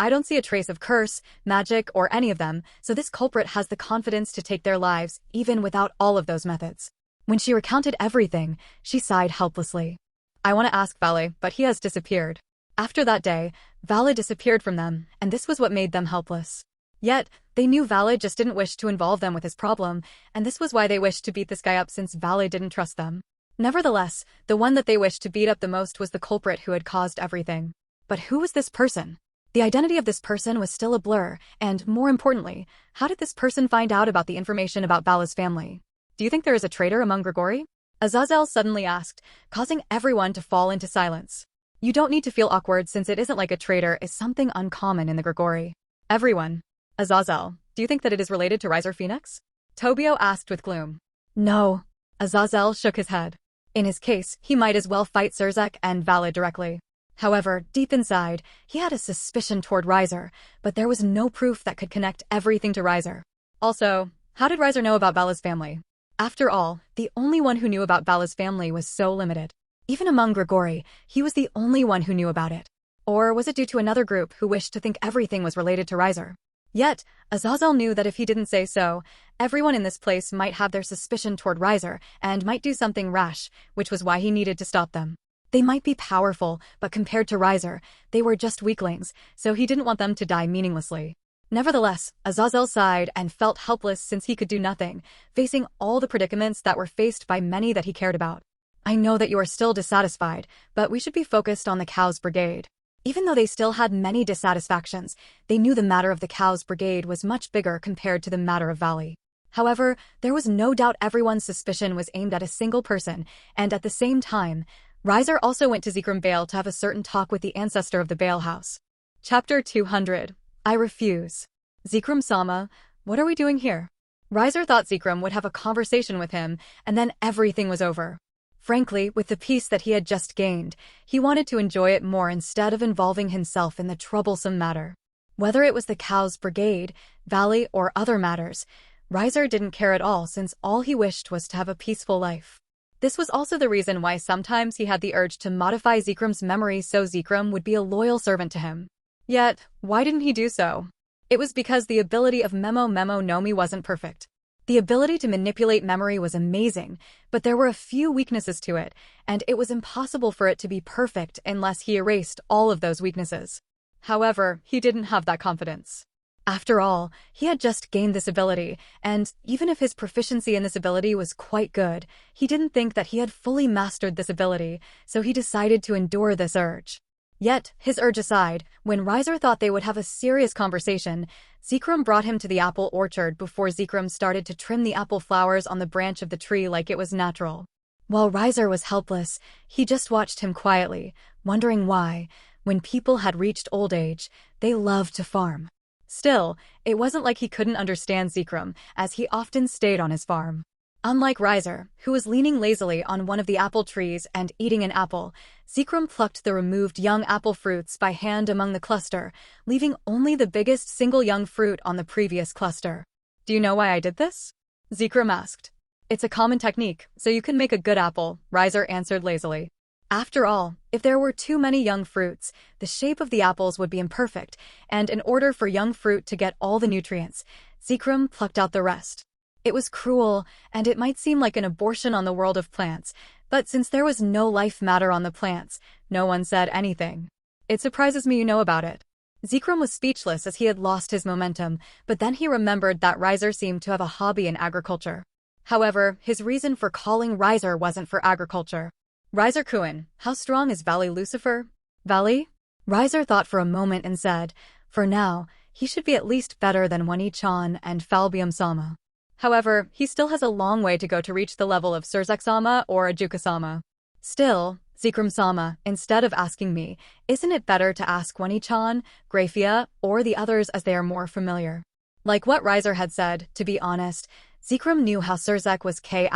I don't see a trace of curse, magic, or any of them, so this culprit has the confidence to take their lives, even without all of those methods. When she recounted everything, she sighed helplessly. I want to ask Vale, but he has disappeared. After that day, Vale disappeared from them, and this was what made them helpless. Yet, they knew Vale just didn't wish to involve them with his problem, and this was why they wished to beat this guy up since Vale didn't trust them. Nevertheless, the one that they wished to beat up the most was the culprit who had caused everything. But who was this person? The identity of this person was still a blur, and, more importantly, how did this person find out about the information about Vala's family? Do you think there is a traitor among Grigori? Azazel suddenly asked, causing everyone to fall into silence. You don't need to feel awkward since it isn't like a traitor is something uncommon in the Grigori. Everyone. Azazel, do you think that it is related to Riser Phenex? Tobio asked with gloom. No. Azazel shook his head. In his case, he might as well fight Surzek and Vala directly. However, deep inside, he had a suspicion toward Riser, but there was no proof that could connect everything to Riser. Also, how did Riser know about Vala's family? After all, the only one who knew about Vala's family was so limited. Even among Grigori, he was the only one who knew about it. Or was it due to another group who wished to think everything was related to Riser? Yet, Azazel knew that if he didn't say so, everyone in this place might have their suspicion toward Riser and might do something rash, which was why he needed to stop them. They might be powerful, but compared to Riser, they were just weaklings, so he didn't want them to die meaninglessly. Nevertheless, Azazel sighed and felt helpless since he could do nothing, facing all the predicaments that were faced by many that he cared about. I know that you are still dissatisfied, but we should be focused on the Cows Brigade. Even though they still had many dissatisfactions, they knew the matter of the Cows Brigade was much bigger compared to the matter of Valley. However, there was no doubt everyone's suspicion was aimed at a single person, and at the same time, Riser also went to Zikram Bale to have a certain talk with the ancestor of the Bale House. Chapter 200. I refuse. Zikram Sama, what are we doing here? Riser thought Zikram would have a conversation with him, and then everything was over. Frankly, with the peace that he had just gained, he wanted to enjoy it more instead of involving himself in the troublesome matter. Whether it was the Cows Brigade, Valley, or other matters, Riser didn't care at all since all he wished was to have a peaceful life. This was also the reason why sometimes he had the urge to modify Zekrum's memory so Zekrum would be a loyal servant to him. Yet, why didn't he do so? It was because the ability of Memo Nomi wasn't perfect. The ability to manipulate memory was amazing, but there were a few weaknesses to it, and it was impossible for it to be perfect unless he erased all of those weaknesses. However, he didn't have that confidence. After all, he had just gained this ability, and even if his proficiency in this ability was quite good, he didn't think that he had fully mastered this ability, so he decided to endure this urge. Yet, his urge aside, when Riser thought they would have a serious conversation, Zekrum brought him to the apple orchard before Zekrum started to trim the apple flowers on the branch of the tree like it was natural. While Riser was helpless, he just watched him quietly, wondering why, when people had reached old age, they loved to farm. Still, it wasn't like he couldn't understand Zekrum, as he often stayed on his farm. Unlike Riser, who was leaning lazily on one of the apple trees and eating an apple, Zekrum plucked the removed young apple fruits by hand among the cluster, leaving only the biggest single young fruit on the previous cluster. "Do you know why I did this?" Zekrum asked. "It's a common technique, so you can make a good apple," Riser answered lazily. After all, if there were too many young fruits, the shape of the apples would be imperfect, and in order for young fruit to get all the nutrients, Zekrum plucked out the rest. It was cruel, and it might seem like an abortion on the world of plants, but since there was no life matter on the plants, no one said anything. "It surprises me you know about it." Zekrum was speechless as he had lost his momentum, but then he remembered that Riser seemed to have a hobby in agriculture. However, his reason for calling Riser wasn't for agriculture. "Riser Kuin, how strong is Valley Lucifer?" "Valley?" Riser thought for a moment and said, "For now, he should be at least better than Wani-chan and Falbium Sama. However, he still has a long way to go to reach the level of Surzek-sama or Ajuka-sama." "Still, Zekrum-sama, instead of asking me, isn't it better to ask Wani-chan, Grafia, or the others as they are more familiar?" Like what Riser had said, to be honest, Zekrum knew how Surzek was K**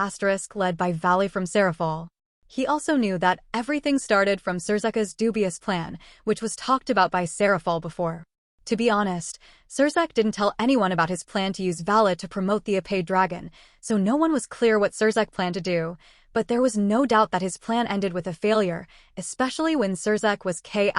led by Valley from Serafal. He also knew that everything started from Surzeka's dubious plan, which was talked about by Serafal before. To be honest, Surzek didn't tell anyone about his plan to use Vala to promote the Epee dragon, so no one was clear what Surzek planned to do, but there was no doubt that his plan ended with a failure, especially when Surzek was K**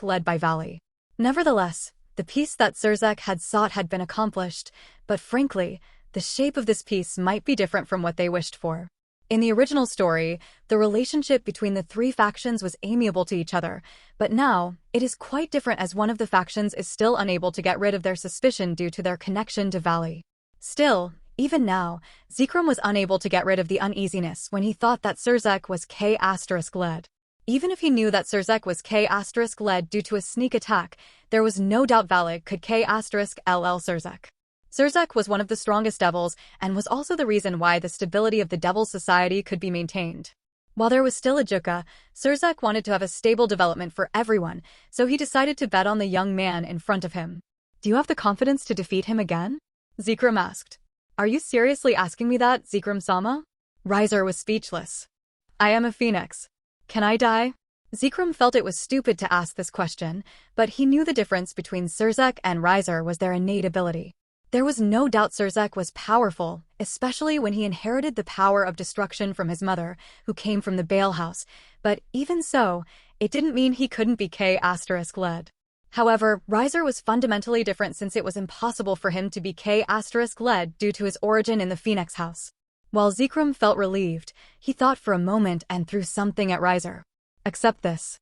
led by Valley. Nevertheless, the peace that Surzek had sought had been accomplished, but frankly, the shape of this peace might be different from what they wished for. In the original story, the relationship between the three factions was amiable to each other, but now, it is quite different as one of the factions is still unable to get rid of their suspicion due to their connection to Valley. Still, even now, Zekrum was unable to get rid of the uneasiness when he thought that Surzek was K** led. Even if he knew that Surzek was K** led due to a sneak attack, there was no doubt Valley could K** Surzek. Surzek was one of the strongest devils and was also the reason why the stability of the Devil Society could be maintained. While there was still a Juka, Surzek wanted to have a stable development for everyone, so he decided to bet on the young man in front of him. "Do you have the confidence to defeat him again?" Zekrum asked. "Are you seriously asking me that, Zekrum-sama?" Riser was speechless. "I am a phoenix. Can I die?" Zekrum felt it was stupid to ask this question, but he knew the difference between Surzek and Riser was their innate ability. There was no doubt Surzek was powerful, especially when he inherited the power of destruction from his mother, who came from the Bale House, but even so, it didn't mean he couldn't be K** led. However, Riser was fundamentally different since it was impossible for him to be K** led due to his origin in the Phoenix House. While Zekrum felt relieved, he thought for a moment and threw something at Riser. "Accept this."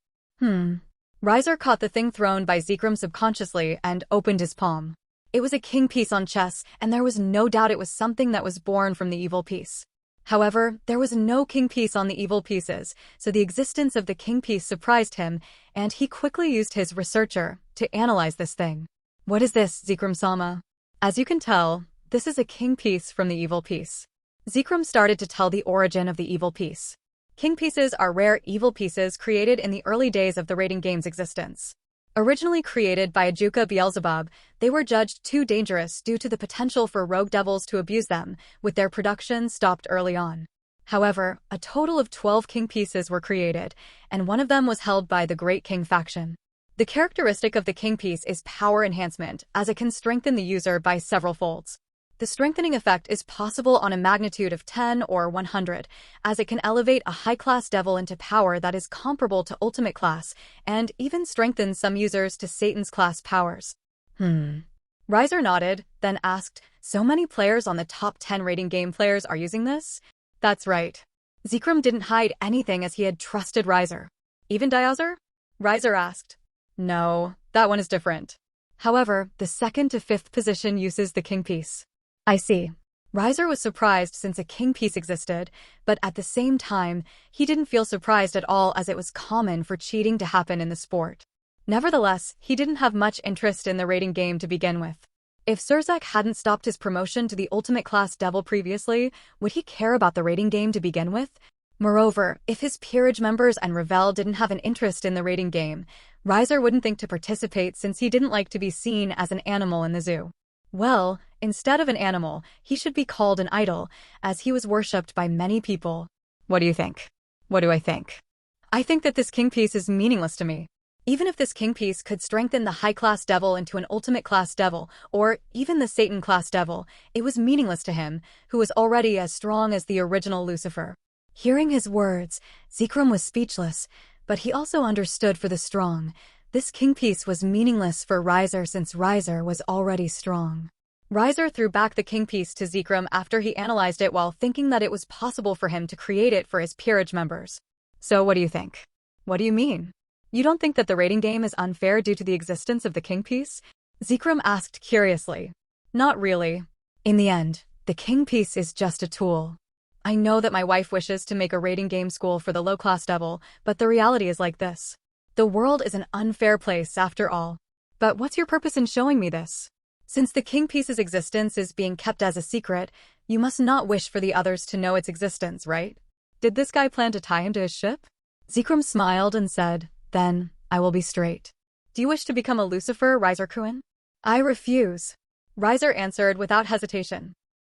Riser caught the thing thrown by Zekrum subconsciously and opened his palm. It was a king piece on chess, and there was no doubt it was something that was born from the evil piece. However, there was no king piece on the evil pieces, so the existence of the king piece surprised him, and he quickly used his researcher to analyze this thing. "What is this, Zekrum-sama?" "As you can tell, this is a king piece from the evil piece." Zekrum started to tell the origin of the evil piece. King pieces are rare evil pieces created in the early days of the raiding game's existence. Originally created by Ajuka Beelzebub, they were judged too dangerous due to the potential for rogue devils to abuse them, with their production stopped early on. However, a total of 12 king pieces were created, and one of them was held by the Great King faction. The characteristic of the king piece is power enhancement, as it can strengthen the user by several folds. The strengthening effect is possible on a magnitude of 10 or 100, as it can elevate a high-class devil into power that is comparable to ultimate class, and even strengthen some users to Satan's class powers. Riser nodded, then asked, "So many players on the top 10 rating game players are using this?" That's right. Zekrom didn't hide anything as he had trusted Riser. Even Diazer? Riser asked. No, that one is different. However, the 2nd to 5th position uses the king piece. I see. Riser was surprised since a king piece existed, but at the same time, he didn't feel surprised at all as it was common for cheating to happen in the sport. Nevertheless, he didn't have much interest in the rating game to begin with. If Surzek hadn't stopped his promotion to the ultimate class devil previously, would he care about the rating game to begin with? Moreover, if his peerage members and Ravel didn't have an interest in the rating game, Riser wouldn't think to participate since he didn't like to be seen as an animal in the zoo. Well, instead of an animal, he should be called an idol, as he was worshipped by many people. What do you think? What do I think? I think that this king piece is meaningless to me. Even if this king piece could strengthen the high-class devil into an ultimate class devil, or even the Satan-class devil, it was meaningless to him, who was already as strong as the original Lucifer. Hearing his words, Zekrom was speechless, but he also understood for the strong. This king piece was meaningless for Riser since Riser was already strong. Riser threw back the king piece to Zekrom after he analyzed it while thinking that it was possible for him to create it for his peerage members. So what do you think? What do you mean? You don't think that the rating game is unfair due to the existence of the king piece? Zekrom asked curiously. Not really. In the end, the king piece is just a tool. I know that my wife wishes to make a rating game school for the low-class devil, but the reality is like this. The world is an unfair place after all. But what's your purpose in showing me this? Since the king piece's existence is being kept as a secret, you must not wish for the others to know its existence, right? Did this guy plan to tie him to his ship? Zekrom smiled and said, Then, I will be straight. Do you wish to become a Lucifer, Riser Kuin? I refuse. Riser answered without hesitation.